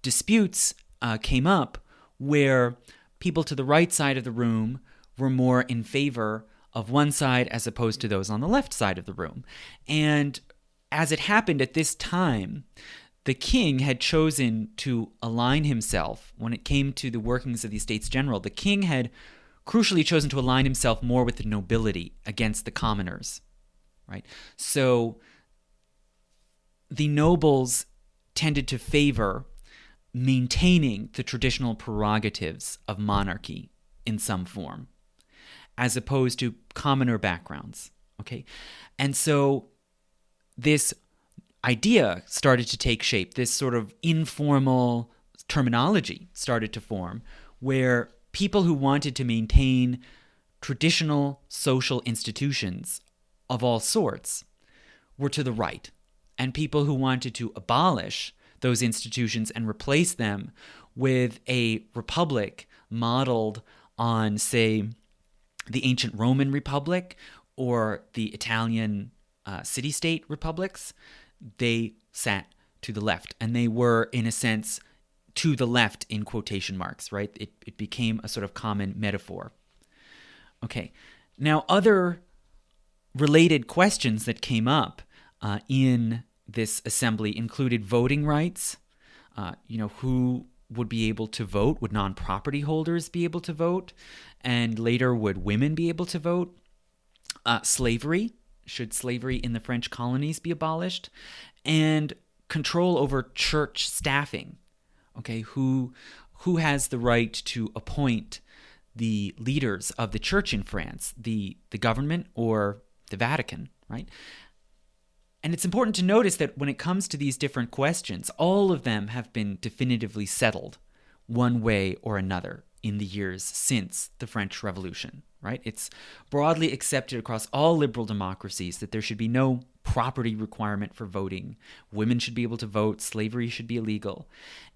disputes came up where people to the right side of the room were more in favor of one side as opposed to those on the left side of the room. And as it happened at this time, the king had chosen to align himself when it came to the workings of the Estates General. The king had crucially chosen to align himself more with the nobility against the commoners, right? So the nobles tended to favor maintaining the traditional prerogatives of monarchy in some form, as opposed to commoner backgrounds, okay? And so this idea started to take shape. This sort of informal terminology started to form where people who wanted to maintain traditional social institutions of all sorts were to the right, and people who wanted to abolish those institutions and replace them with a republic modeled on, say, the ancient Roman Republic or the Italian city-state republics, they sat to the left. And they were, in a sense, to the left in quotation marks, right? It became a sort of common metaphor. Okay. Now, other related questions that came up in this assembly included voting rights. Who would be able to vote? Would non-property holders be able to vote? And later, would women be able to vote? Slavery. Should slavery in the French colonies be abolished? And control over church staffing. Okay, who has the right to appoint the leaders of the church in France, the government or the Vatican, right? And it's important to notice that when it comes to these different questions, all of them have been definitively settled one way or another in the years since the French Revolution, right? It's broadly accepted across all liberal democracies that there should be no property requirement for voting. Women should be able to vote. Slavery should be illegal.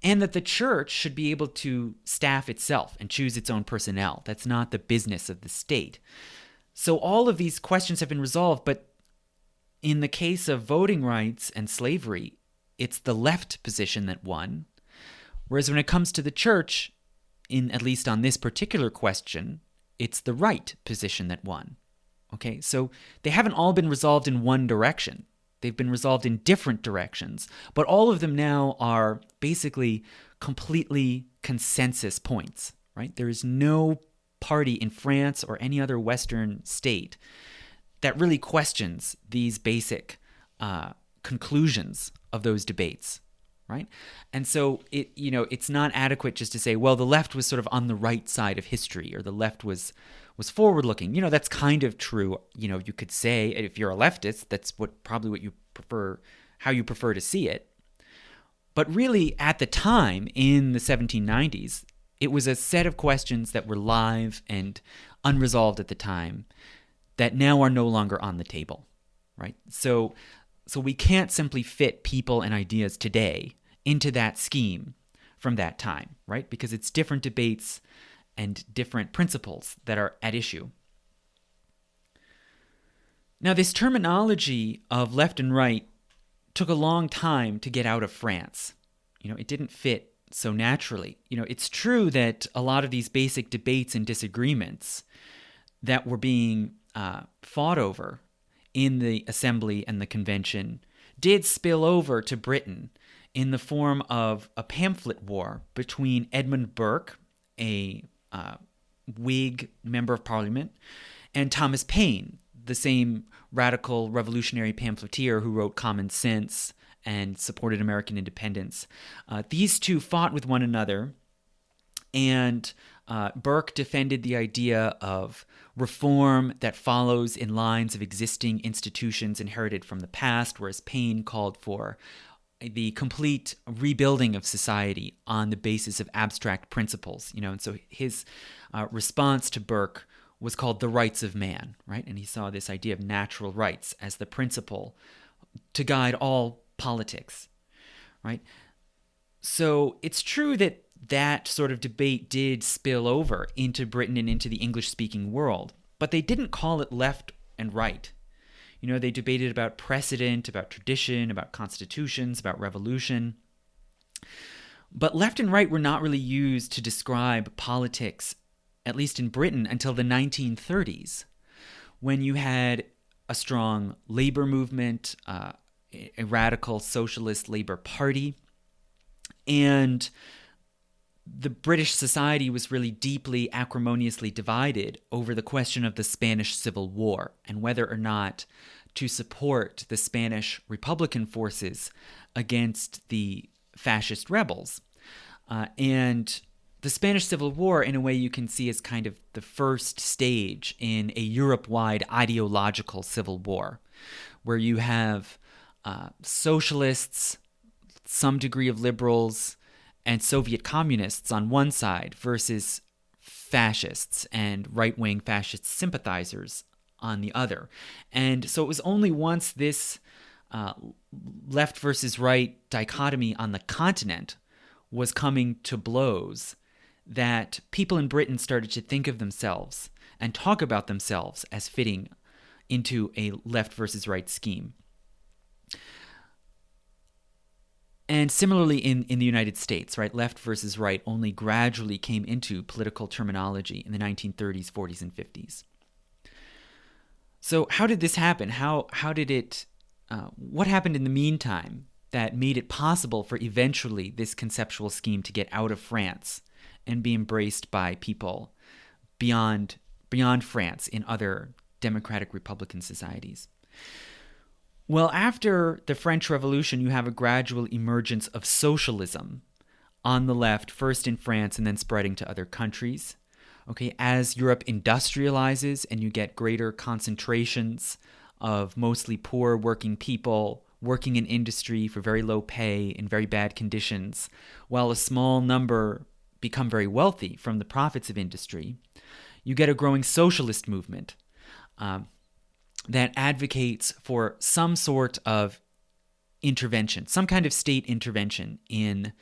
And that the church should be able to staff itself and choose its own personnel. That's not the business of the state. So all of these questions have been resolved, but in the case of voting rights and slavery, it's the left position that won. Whereas when it comes to the church, at least on this particular question, it's the right position that won. Okay, so they haven't all been resolved in one direction. They've been resolved in different directions, but all of them now are basically completely consensus points, right? There is no party in France or any other Western state that really questions these basic conclusions of those debates, right? And so it's not adequate just to say, well, the left was sort of on the right side of history, or the left was forward-looking. That's kind of true. You could say, if you're a leftist, that's probably what you prefer, how you prefer to see it. But really, at the time, in the 1790s, it was a set of questions that were live and unresolved at the time that now are no longer on the table, right? So we can't simply fit people and ideas today into that scheme from that time, right? Because it's different debates and different principles that are at issue. Now, this terminology of left and right took a long time to get out of France. It didn't fit so naturally. It's true that a lot of these basic debates and disagreements that were being fought over in the assembly and the convention did spill over to Britain in the form of a pamphlet war between Edmund Burke, a Whig member of Parliament, and Thomas Paine, the same radical revolutionary pamphleteer who wrote Common Sense and supported American independence. These two fought with one another, and Burke defended the idea of reform that follows in lines of existing institutions inherited from the past, whereas Paine called for the complete rebuilding of society on the basis of abstract principles. And so his response to Burke was called the rights of man, right? And he saw this idea of natural rights as the principle to guide all politics, right? So it's true that sort of debate did spill over into Britain and into the English-speaking world, but they didn't call it left and right. They debated about precedent, about tradition, about constitutions, about revolution. But left and right were not really used to describe politics, at least in Britain, until the 1930s, when you had a strong labor movement, a radical socialist Labour Party, and the British society was really deeply acrimoniously divided over the question of the Spanish Civil War and whether or not to support the Spanish Republican forces against the fascist rebels. And the Spanish Civil War, in a way, you can see as kind of the first stage in a Europe-wide ideological civil war, where you have socialists, some degree of liberals, and Soviet communists on one side versus fascists and right-wing fascist sympathizers on the other. And so it was only once this left versus right dichotomy on the continent was coming to blows that people in Britain started to think of themselves and talk about themselves as fitting into a left versus right scheme. And similarly in the United States, right, left versus right only gradually came into political terminology in the 1930s, 40s, and 50s. So how did this happen? What happened in the meantime that made it possible for eventually this conceptual scheme to get out of France and be embraced by people beyond France in other democratic republican societies? Well, after the French Revolution, you have a gradual emergence of socialism on the left, first in France and then spreading to other countries. Okay, as Europe industrializes and you get greater concentrations of mostly poor working people working in industry for very low pay in very bad conditions, while a small number become very wealthy from the profits of industry, you get a growing socialist movement that advocates for some sort of intervention, some kind of state intervention in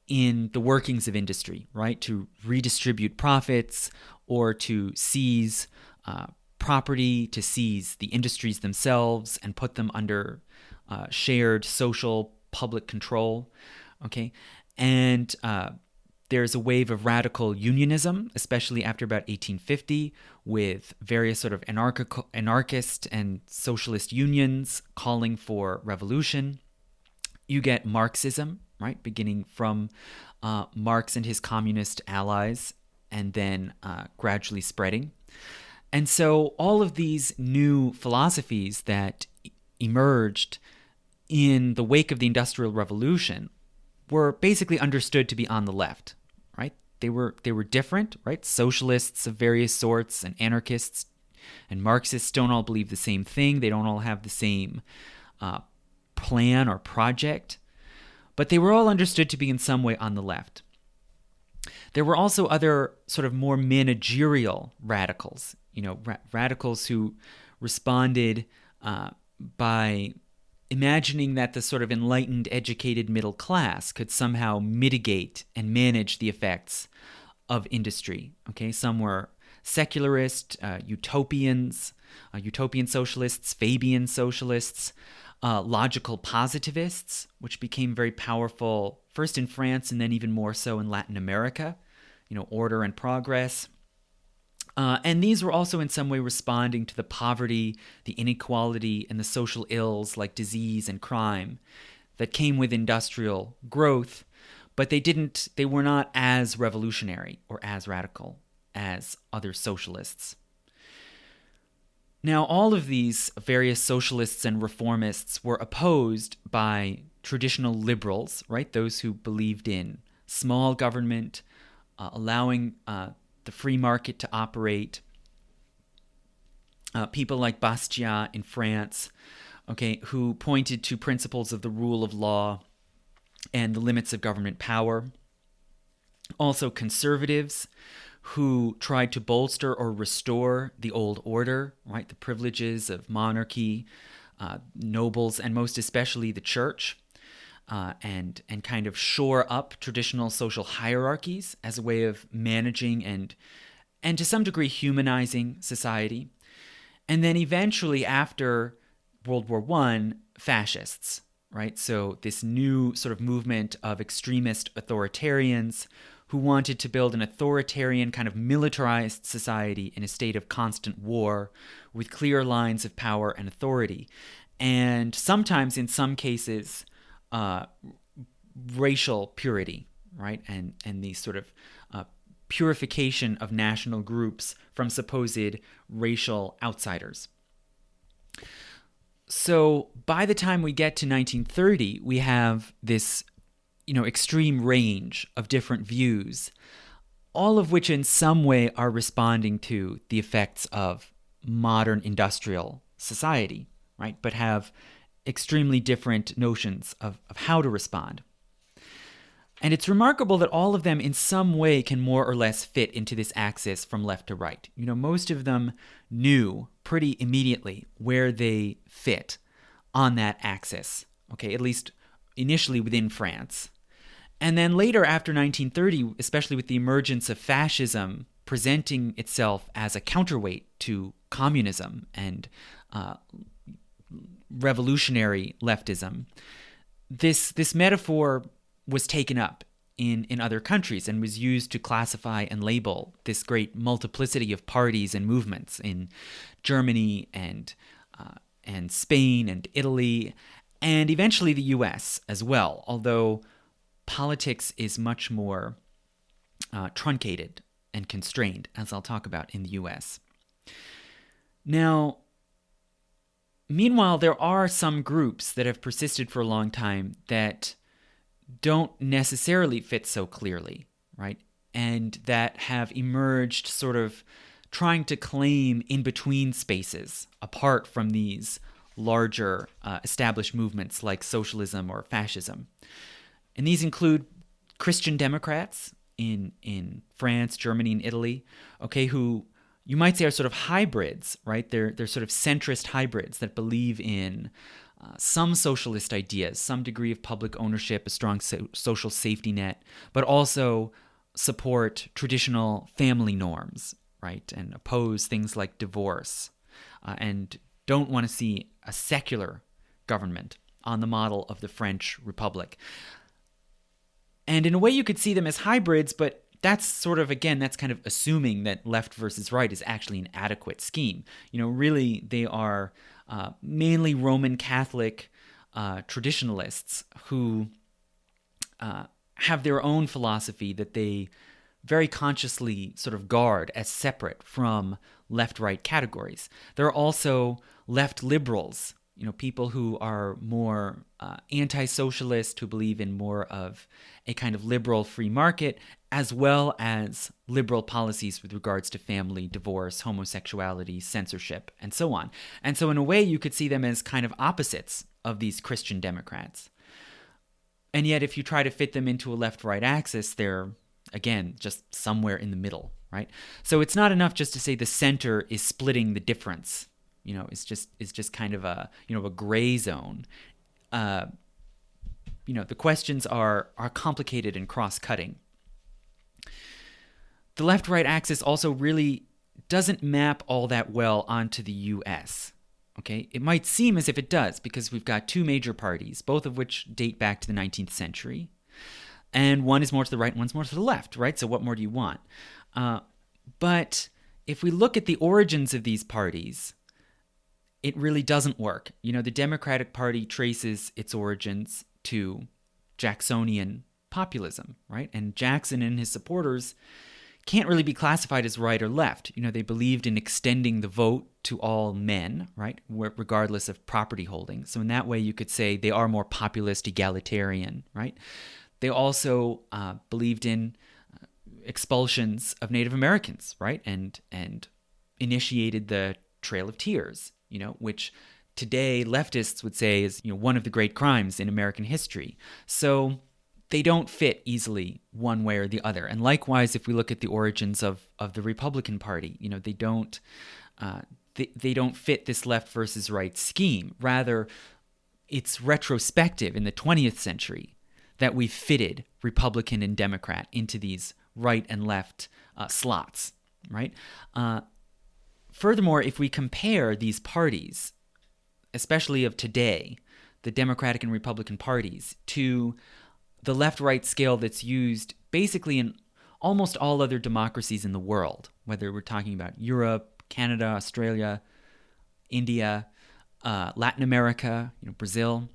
the workings of industry, right? To redistribute profits or to seize property, to seize the industries themselves and put them under shared social public control, okay? And there's a wave of radical unionism, especially after about 1850, with various sort of anarchist and socialist unions calling for revolution. You get Marxism, right, beginning from Marx and his communist allies, and then gradually spreading. And so all of these new philosophies that emerged in the wake of the Industrial Revolution were basically understood to be on the left, right? They were different, right? Socialists of various sorts and anarchists and Marxists don't all believe the same thing. They don't all have the same plan or project, but they were all understood to be in some way on the left. There were also other sort of more managerial radicals, radicals who responded by imagining that the sort of enlightened, educated middle class could somehow mitigate and manage the effects of industry. Okay, some were secularist, utopian socialists, Fabian socialists, logical positivists, which became very powerful first in France and then even more so in Latin America, order and progress. And these were also in some way responding to the poverty, the inequality, and the social ills like disease and crime that came with industrial growth, but they were not as revolutionary or as radical as other socialists. Now, all of these various socialists and reformists were opposed by traditional liberals, right? Those who believed in small government, allowing the free market to operate. People like Bastiat in France, okay, who pointed to principles of the rule of law and the limits of government power. Also conservatives who tried to bolster or restore the old order, right, the privileges of monarchy, nobles, and most especially the church, and kind of shore up traditional social hierarchies as a way of managing and to some degree humanizing society. And then eventually after World War I, fascists, right? So this new sort of movement of extremist authoritarians who wanted to build an authoritarian kind of militarized society in a state of constant war with clear lines of power and authority. And sometimes, in some cases, racial purity, right? And these sort of purification of national groups from supposed racial outsiders. So by the time we get to 1930, we have this, extreme range of different views, all of which in some way are responding to the effects of modern industrial society, right? But have extremely different notions of how to respond. And it's remarkable that all of them in some way can more or less fit into this axis from left to right. Most of them knew pretty immediately where they fit on that axis, okay, at least initially within France. And then later, after 1930, especially with the emergence of fascism presenting itself as a counterweight to communism and revolutionary leftism, this metaphor was taken up in other countries and was used to classify and label this great multiplicity of parties and movements in Germany and Spain and Italy, and eventually the U.S. as well, although politics is much more truncated and constrained, as I'll talk about in the U.S. Now, meanwhile, there are some groups that have persisted for a long time that don't necessarily fit so clearly, right? And that have emerged sort of trying to claim in-between spaces apart from these larger established movements like socialism or fascism. And these include Christian Democrats in France, Germany, and Italy, okay, who you might say are sort of hybrids, right? They're sort of centrist hybrids that believe in some socialist ideas, some degree of public ownership, a strong social safety net, but also support traditional family norms, right? And oppose things like divorce, and don't want to see a secular government on the model of the French Republic. And in a way, you could see them as hybrids, but that's sort of, again, that's kind of assuming that left versus right is actually an adequate scheme. Really, they are mainly Roman Catholic traditionalists who have their own philosophy that they very consciously sort of guard as separate from left-right categories. There are also left liberals, people who are more anti-socialist, who believe in more of a kind of liberal free market, as well as liberal policies with regards to family, divorce, homosexuality, censorship, and so on. And so in a way, you could see them as kind of opposites of these Christian Democrats. And yet, if you try to fit them into a left-right axis, they're, again, just somewhere in the middle, right? So it's not enough just to say the center is splitting the difference. It's just kind of a gray zone. The questions are complicated and cross-cutting. The left-right axis also really doesn't map all that well onto the U.S. Okay, it might seem as if it does because we've got two major parties, both of which date back to the 19th century, and one is more to the right, and one's more to the left, right? So what more do you want? But if we look at the origins of these parties, it really doesn't work. The Democratic Party traces its origins to Jacksonian populism, right? And Jackson and his supporters can't really be classified as right or left. They believed in extending the vote to all men, right, regardless of property holding. So in that way, you could say they are more populist, egalitarian, right? They also believed in expulsions of Native Americans, right, and initiated the Trail of Tears, which today leftists would say is one of the great crimes in American history. So they don't fit easily one way or the other. And likewise, if we look at the origins of the Republican Party, they don't fit this left versus right scheme. Rather, it's retrospective in the 20th century that we fitted Republican and Democrat into these right and left slots, right? Furthermore, if we compare these parties, especially of today, the Democratic and Republican parties to the left-right scale that's used basically in almost all other democracies in the world, whether we're talking about Europe, Canada, Australia, India, Latin America, Brazil.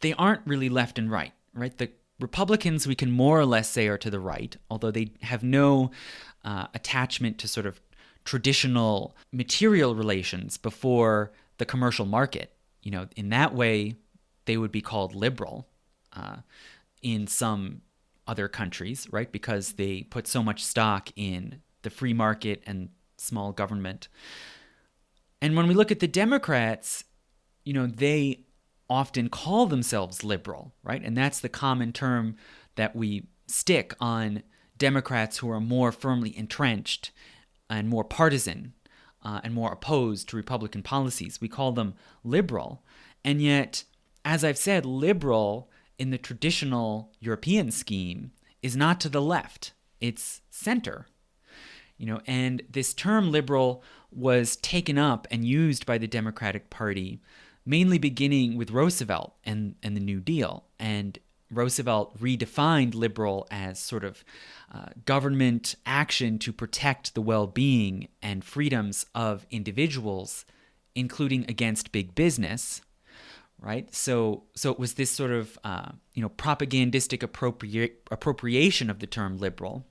They aren't really left and right, right? The Republicans, we can more or less say, are to the right, although they have no attachment to sort of traditional material relations before the commercial market. In that way, they would be called liberal in some other countries, right? Because they put so much stock in the free market and small government. And when we look at the Democrats, they often call themselves liberal, right? And that's the common term that we stick on Democrats who are more firmly entrenched and more partisan and more opposed to Republican policies. We call them liberal. And yet, as I've said, liberal in the traditional European scheme is not to the left. It's center. And this term liberal was taken up and used by the Democratic Party mainly beginning with Roosevelt and the New Deal. And Roosevelt redefined liberal as sort of government action to protect the well-being and freedoms of individuals, including against big business, right? So it was this sort of propagandistic appropriation of the term liberal.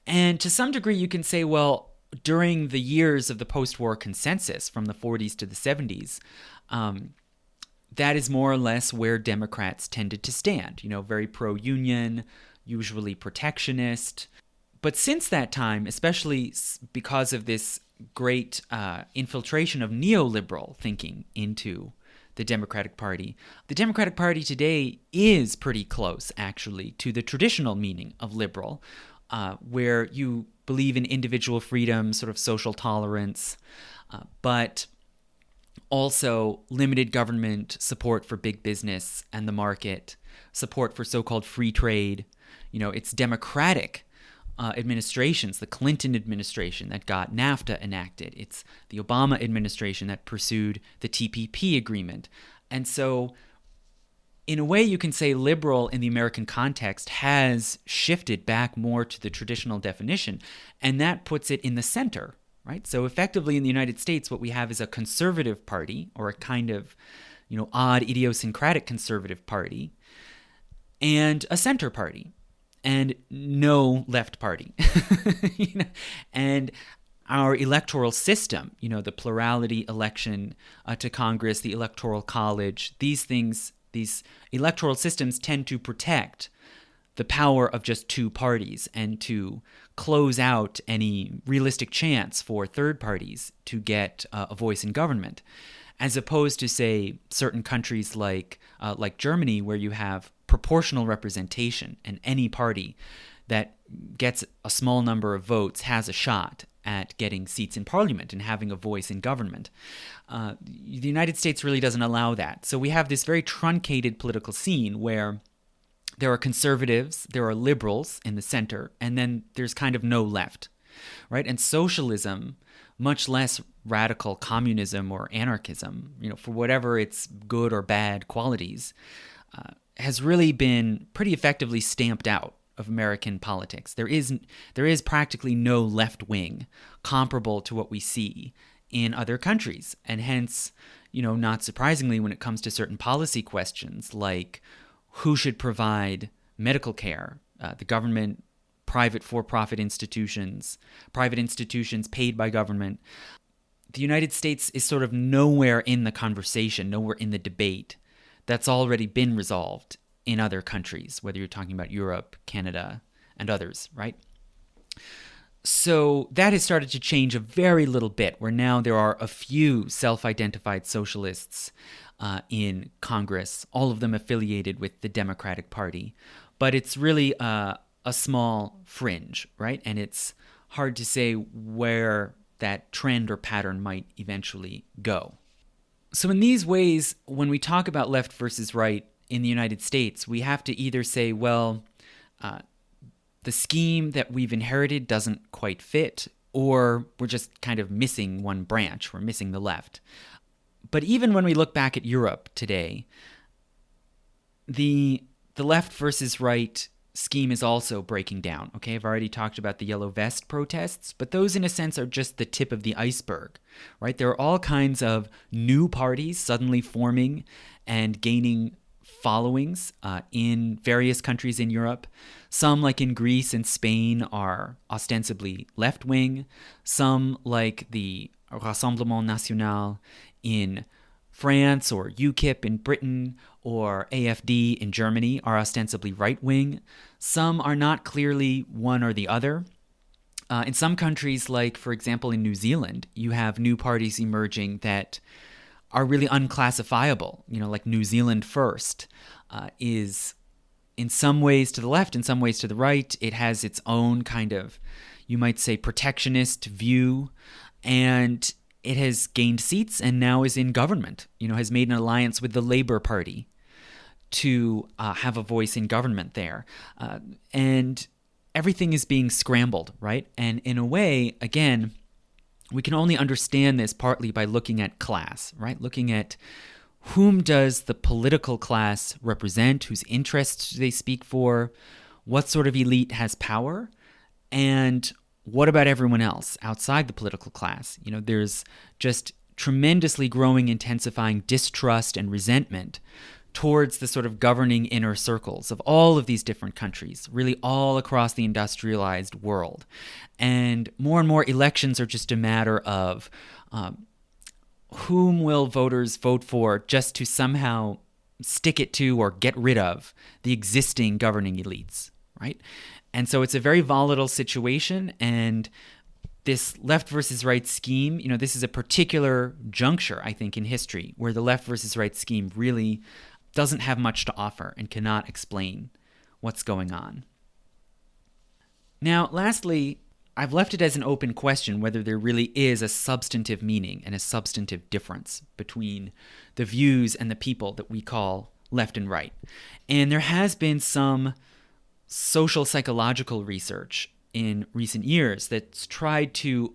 And to some degree, you can say, well, during the years of the post-war consensus from the 40s to the 70s, that is more or less where Democrats tended to stand, very pro-union, usually protectionist. But since that time, especially because of this great infiltration of neoliberal thinking into the Democratic Party today is pretty close, actually, to the traditional meaning of liberal, where you believe in individual freedom, sort of social tolerance, but also limited government support for big business and the market, support for so-called free trade. It's democratic administrations, the Clinton administration that got NAFTA enacted. It's the Obama administration that pursued the TPP agreement. And so in a way, you can say liberal in the American context has shifted back more to the traditional definition, and that puts it in the center, right? So effectively in the United States, what we have is a conservative party, or a kind of, odd idiosyncratic conservative party, and a center party, and no left party. And our electoral system, the plurality election to Congress, the Electoral College, these electoral systems tend to protect the power of just two parties and to close out any realistic chance for third parties to get a voice in government, as opposed to, say, certain countries like Germany, where you have proportional representation, and any party that gets a small number of votes has a shot at getting seats in parliament and having a voice in government. The United States really doesn't allow that. So we have this very truncated political scene where there are conservatives, there are liberals in the center, and then there's kind of no left, right? And socialism, much less radical communism or anarchism, for whatever its good or bad qualities, has really been pretty effectively stamped out of American politics. There is practically no left wing comparable to what we see in other countries. And hence, not surprisingly, when it comes to certain policy questions like who should provide medical care, the government, private for-profit institutions, private institutions paid by government, the United States is sort of nowhere in the conversation, nowhere in the debate. That's already been resolved in other countries, whether you're talking about Europe, Canada, and others, right? So that has started to change a very little bit, where now there are a few self-identified socialists in Congress, all of them affiliated with the Democratic Party. But it's really a small fringe, right? And it's hard to say where that trend or pattern might eventually go. So in these ways, when we talk about left versus right in the United States, we have to either say, well, the scheme that we've inherited doesn't quite fit, or we're just kind of missing one branch. We're missing the left. But even when we look back at Europe today, the left versus right scheme is also breaking down. Okay, I've already talked about the yellow vest protests, but those in a sense are just the tip of the iceberg, right? There are all kinds of new parties suddenly forming and gaining followings in various countries in Europe. Some, like in Greece and Spain, are ostensibly left-wing. Some, like the Rassemblement National in France, or UKIP in Britain, or AfD in Germany, are ostensibly right-wing. Some are not clearly one or the other. In some countries, like, for example, in New Zealand, you have new parties emerging that are really unclassifiable. Like New Zealand First is in some ways to the left, in some ways to the right. It has its own kind of, you might say, protectionist view, and it has gained seats and now is in government, has made an alliance with the Labour Party to have a voice in government there. And everything is being scrambled, right? And in a way, again, we can only understand this partly by looking at class, right? Looking at whom does the political class represent, whose interests do they speak for, what sort of elite has power, and what about everyone else outside the political class? There's just tremendously growing, intensifying distrust and resentment towards the sort of governing inner circles of all of these different countries, really all across the industrialized world. And more elections are just a matter of whom will voters vote for just to somehow stick it to or get rid of the existing governing elites, right? And so it's a very volatile situation, and this left versus right scheme, this is a particular juncture, I think, in history where the left versus right scheme really doesn't have much to offer and cannot explain what's going on. Now, lastly, I've left it as an open question whether there really is a substantive meaning and a substantive difference between the views and the people that we call left and right. And there has been some social psychological research in recent years that's tried to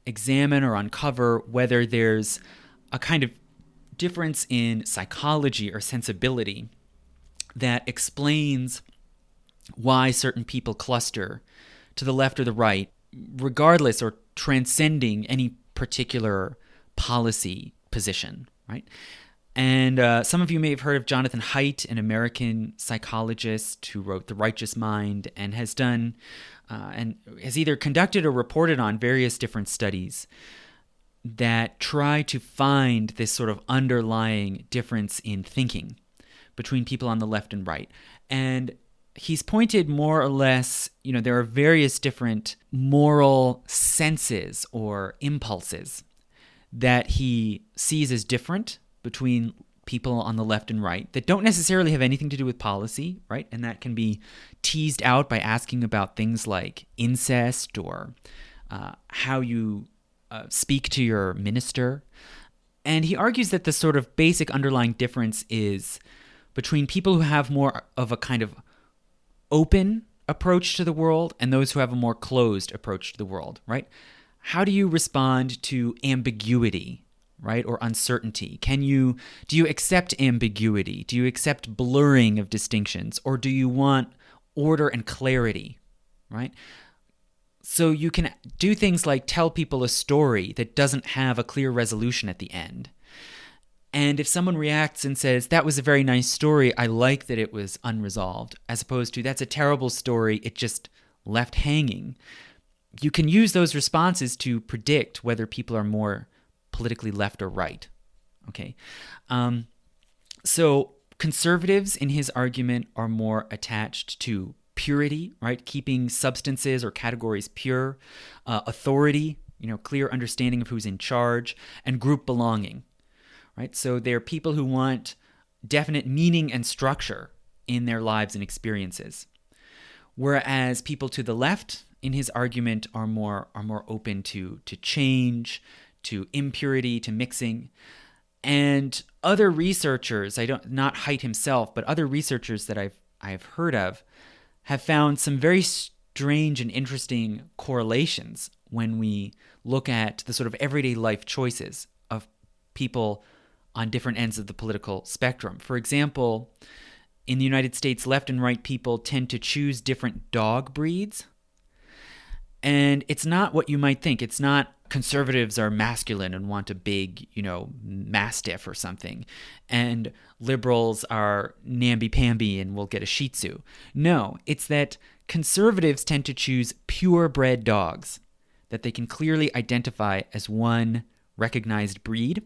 examine or uncover whether there's a kind of difference in psychology or sensibility that explains why certain people cluster to the left or the right, regardless or transcending any particular policy position, right? And some of you may have heard of Jonathan Haidt, an American psychologist who wrote The Righteous Mind and has done and has either conducted or reported on various different studies that try to find this sort of underlying difference in thinking between people on the left and right. And he's pointed more or less, there are various different moral senses or impulses that he sees as different between people on the left and right that don't necessarily have anything to do with policy, right? And that can be teased out by asking about things like incest or how you speak to your minister. And he argues that the sort of basic underlying difference is between people who have more of a kind of open approach to the world and those who have a more closed approach to the world, right? How do you respond to ambiguity, right, or uncertainty? Do you accept ambiguity? Do you accept blurring of distinctions? Or do you want order and clarity, right? So you can do things like tell people a story that doesn't have a clear resolution at the end. And if someone reacts and says, that was a very nice story, I like that it was unresolved, as opposed to, that's a terrible story, it just left hanging, you can use those responses to predict whether people are more politically left or right. Okay. So conservatives, in his argument, are more attached to purity, right? Keeping substances or categories pure, authority, clear understanding of who's in charge, and group belonging, right? So they're people who want definite meaning and structure in their lives and experiences. Whereas people to the left, in his argument, are more open to change, to impurity, to mixing. And other researchers, not Haidt himself, but other researchers that I've heard of, have found some very strange and interesting correlations when we look at the sort of everyday life choices of people on different ends of the political spectrum. For example, in the United States, left and right people tend to choose different dog breeds. And it's not what you might think. It's not conservatives are masculine and want a big, mastiff or something, and liberals are namby-pamby and will get a Shih Tzu. No, it's that conservatives tend to choose purebred dogs that they can clearly identify as one recognized breed,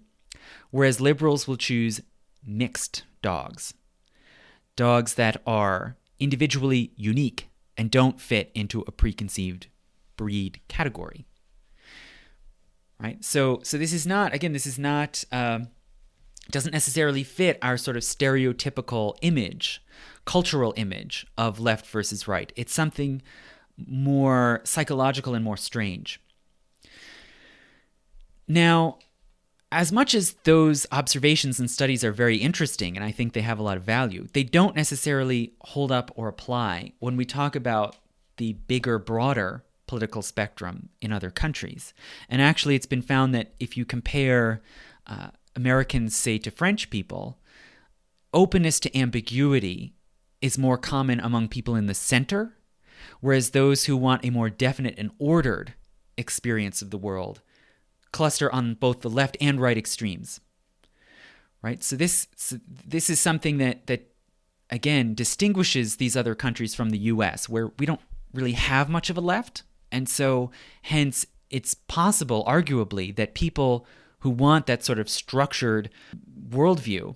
whereas liberals will choose mixed dogs that are individually unique and don't fit into a preconceived breed category. Right? So this is not, doesn't necessarily fit our sort of stereotypical image, cultural image of left versus right. It's something more psychological and more strange. Now, as much as those observations and studies are very interesting, and I think they have a lot of value, they don't necessarily hold up or apply when we talk about the bigger, broader political spectrum in other countries. And actually, it's been found that if you compare Americans, say, to French people, openness to ambiguity is more common among people in the center, whereas those who want a more definite and ordered experience of the world cluster on both the left and right extremes. Right? So this is something that again distinguishes these other countries from the US, where we don't really have much of a left, and so hence it's possible, arguably, that people who want that sort of structured worldview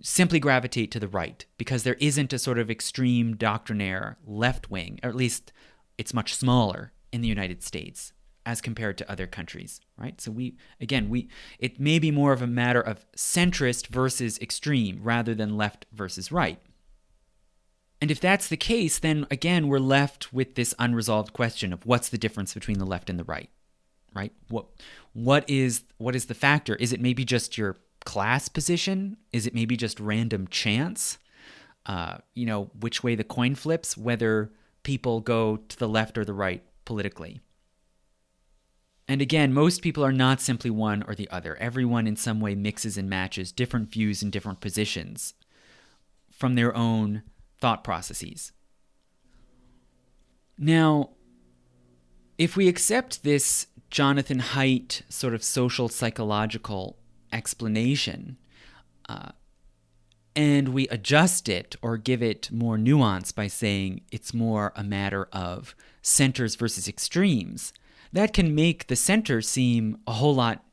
simply gravitate to the right because there isn't a sort of extreme doctrinaire left wing, or at least it's much smaller in the United States as compared to other countries, right? So it may be more of a matter of centrist versus extreme rather than left versus right. And if that's the case, then again, we're left with this unresolved question of what's the difference between the left and the right, right? What is the factor? Is it maybe just your class position? Is it maybe just random chance? Which way the coin flips, whether people go to the left or the right politically. And again, most people are not simply one or the other. Everyone in some way mixes and matches different views and different positions from their own thought processes. Now, if we accept this Jonathan Haidt sort of social psychological explanation, and we adjust it or give it more nuance by saying it's more a matter of centers versus extremes, that can make the center seem a whole lot,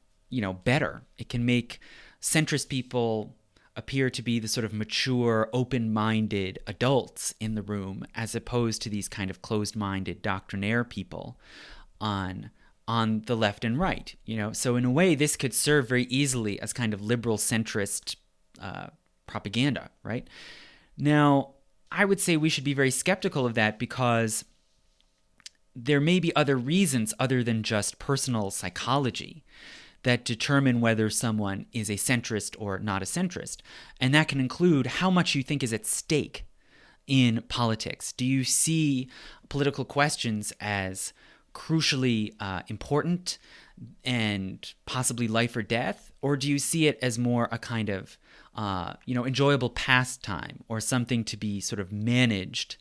better. It can make centrist people appear to be the sort of mature, open-minded adults in the room, as opposed to these kind of closed-minded doctrinaire people on the left and right. So in a way, this could serve very easily as kind of liberal centrist propaganda, right? Now, I would say we should be very skeptical of that because there may be other reasons other than just personal psychology that determine whether someone is a centrist or not a centrist. And that can include how much you think is at stake in politics. Do you see political questions as crucially important and possibly life or death? Or do you see it as more a kind of enjoyable pastime or something to be sort of managed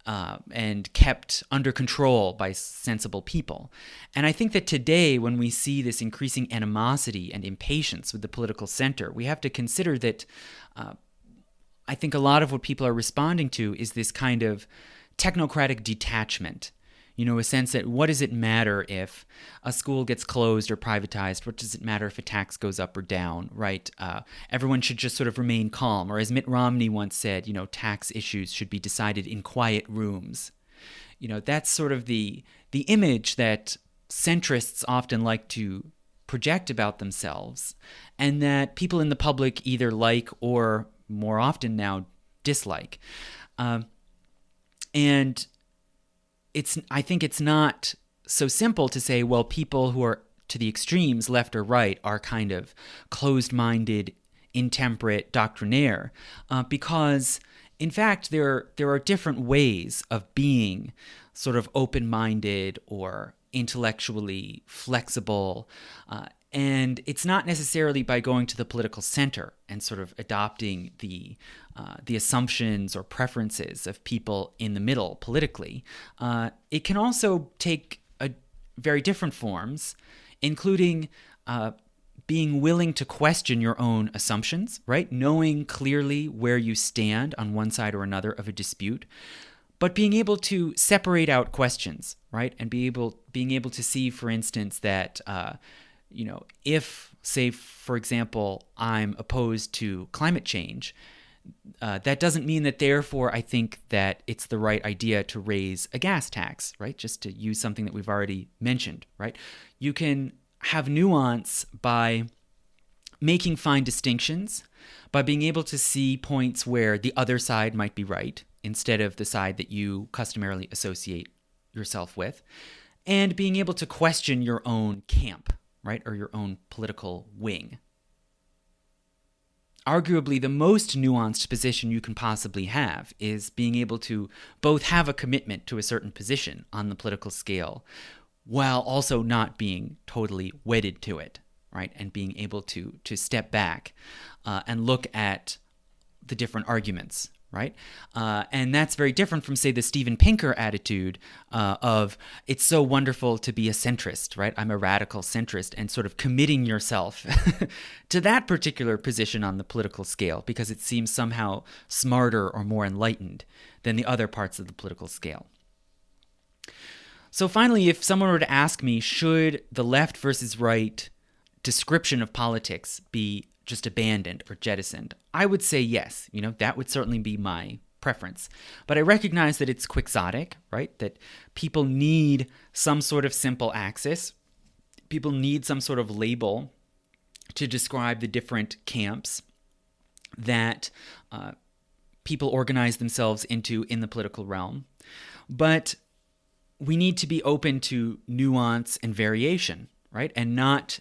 and kept under control by sensible people? And I think that today, when we see this increasing animosity and impatience with the political center, we have to consider that I think a lot of what people are responding to is this kind of technocratic detachment. A sense that what does it matter if a school gets closed or privatized? What does it matter if a tax goes up or down, right? Everyone should just sort of remain calm. Or as Mitt Romney once said, tax issues should be decided in quiet rooms. That's sort of the image that centrists often like to project about themselves, and that people in the public either like or more often now dislike. And I think it's not so simple to say, well, people who are to the extremes, left or right, are kind of closed-minded, intemperate, doctrinaire, because, in fact, there are different ways of being sort of open-minded or intellectually flexible, And it's not necessarily by going to the political center and sort of adopting the assumptions or preferences of people in the middle politically. It can also take very different forms, including being willing to question your own assumptions, right? Knowing clearly where you stand on one side or another of a dispute, but being able to separate out questions, right? And being able to see, for instance, that if, say, for example, I'm opposed to climate change, that doesn't mean that therefore I think that it's the right idea to raise a gas tax, right? Just to use something that we've already mentioned, right? You can have nuance by making fine distinctions, by being able to see points where the other side might be right instead of the side that you customarily associate yourself with, and being able to question your own camp, right, or your own political wing. Arguably, the most nuanced position you can possibly have is being able to both have a commitment to a certain position on the political scale while also not being totally wedded to it, right? And being able to step back and look at the different arguments, right? And that's very different from, say, the Steven Pinker attitude of it's so wonderful to be a centrist, right? I'm a radical centrist, and sort of committing yourself to that particular position on the political scale because it seems somehow smarter or more enlightened than the other parts of the political scale. So finally, if someone were to ask me, should the left versus right description of politics be just abandoned or jettisoned, I would say yes. That would certainly be my preference. But I recognize that it's quixotic, right? That people need some sort of simple axis. People need some sort of label to describe the different camps that people organize themselves into in the political realm. But we need to be open to nuance and variation, right? And not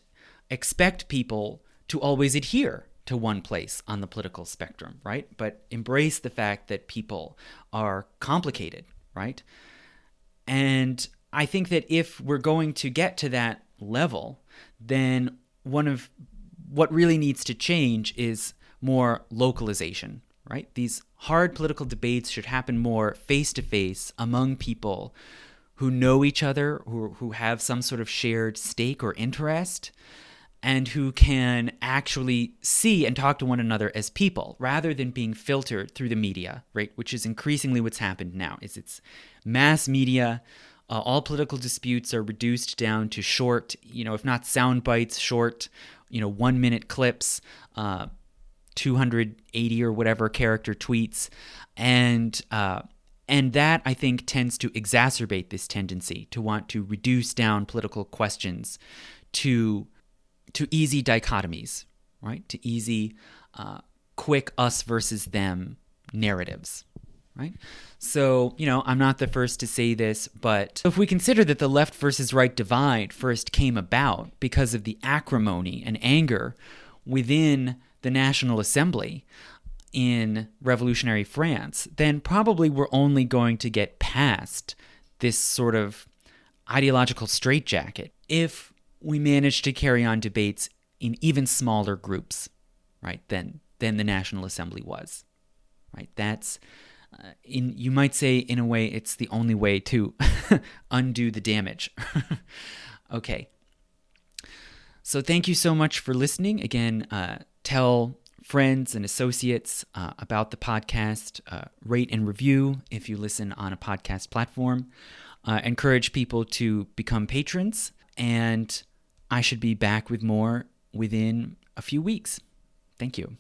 expect people to always adhere to one place on the political spectrum, right? But embrace the fact that people are complicated, right? And I think that if we're going to get to that level, then one of what really needs to change is more localization, right? These hard political debates should happen more face-to-face among people who know each other, who have some sort of shared stake or interest, and who can actually see and talk to one another as people, rather than being filtered through the media, right? Which is increasingly what's happened now. It's mass media. All political disputes are reduced down to short, if not sound bites, short, 1-minute clips, 280 or whatever character tweets, and that, I think, tends to exacerbate this tendency to want to reduce down political questions to easy dichotomies, right? To easy, quick us versus them narratives, right? So, I'm not the first to say this, but if we consider that the left versus right divide first came about because of the acrimony and anger within the National Assembly in revolutionary France, then probably we're only going to get past this sort of ideological straitjacket if we manage to carry on debates in even smaller groups, right, than the National Assembly was, right? That's, you might say, in a way, it's the only way to undo the damage. Okay. So thank you so much for listening. Again, tell friends and associates about the podcast. Rate and review if you listen on a podcast platform. Encourage people to become patrons, and I should be back with more within a few weeks. Thank you.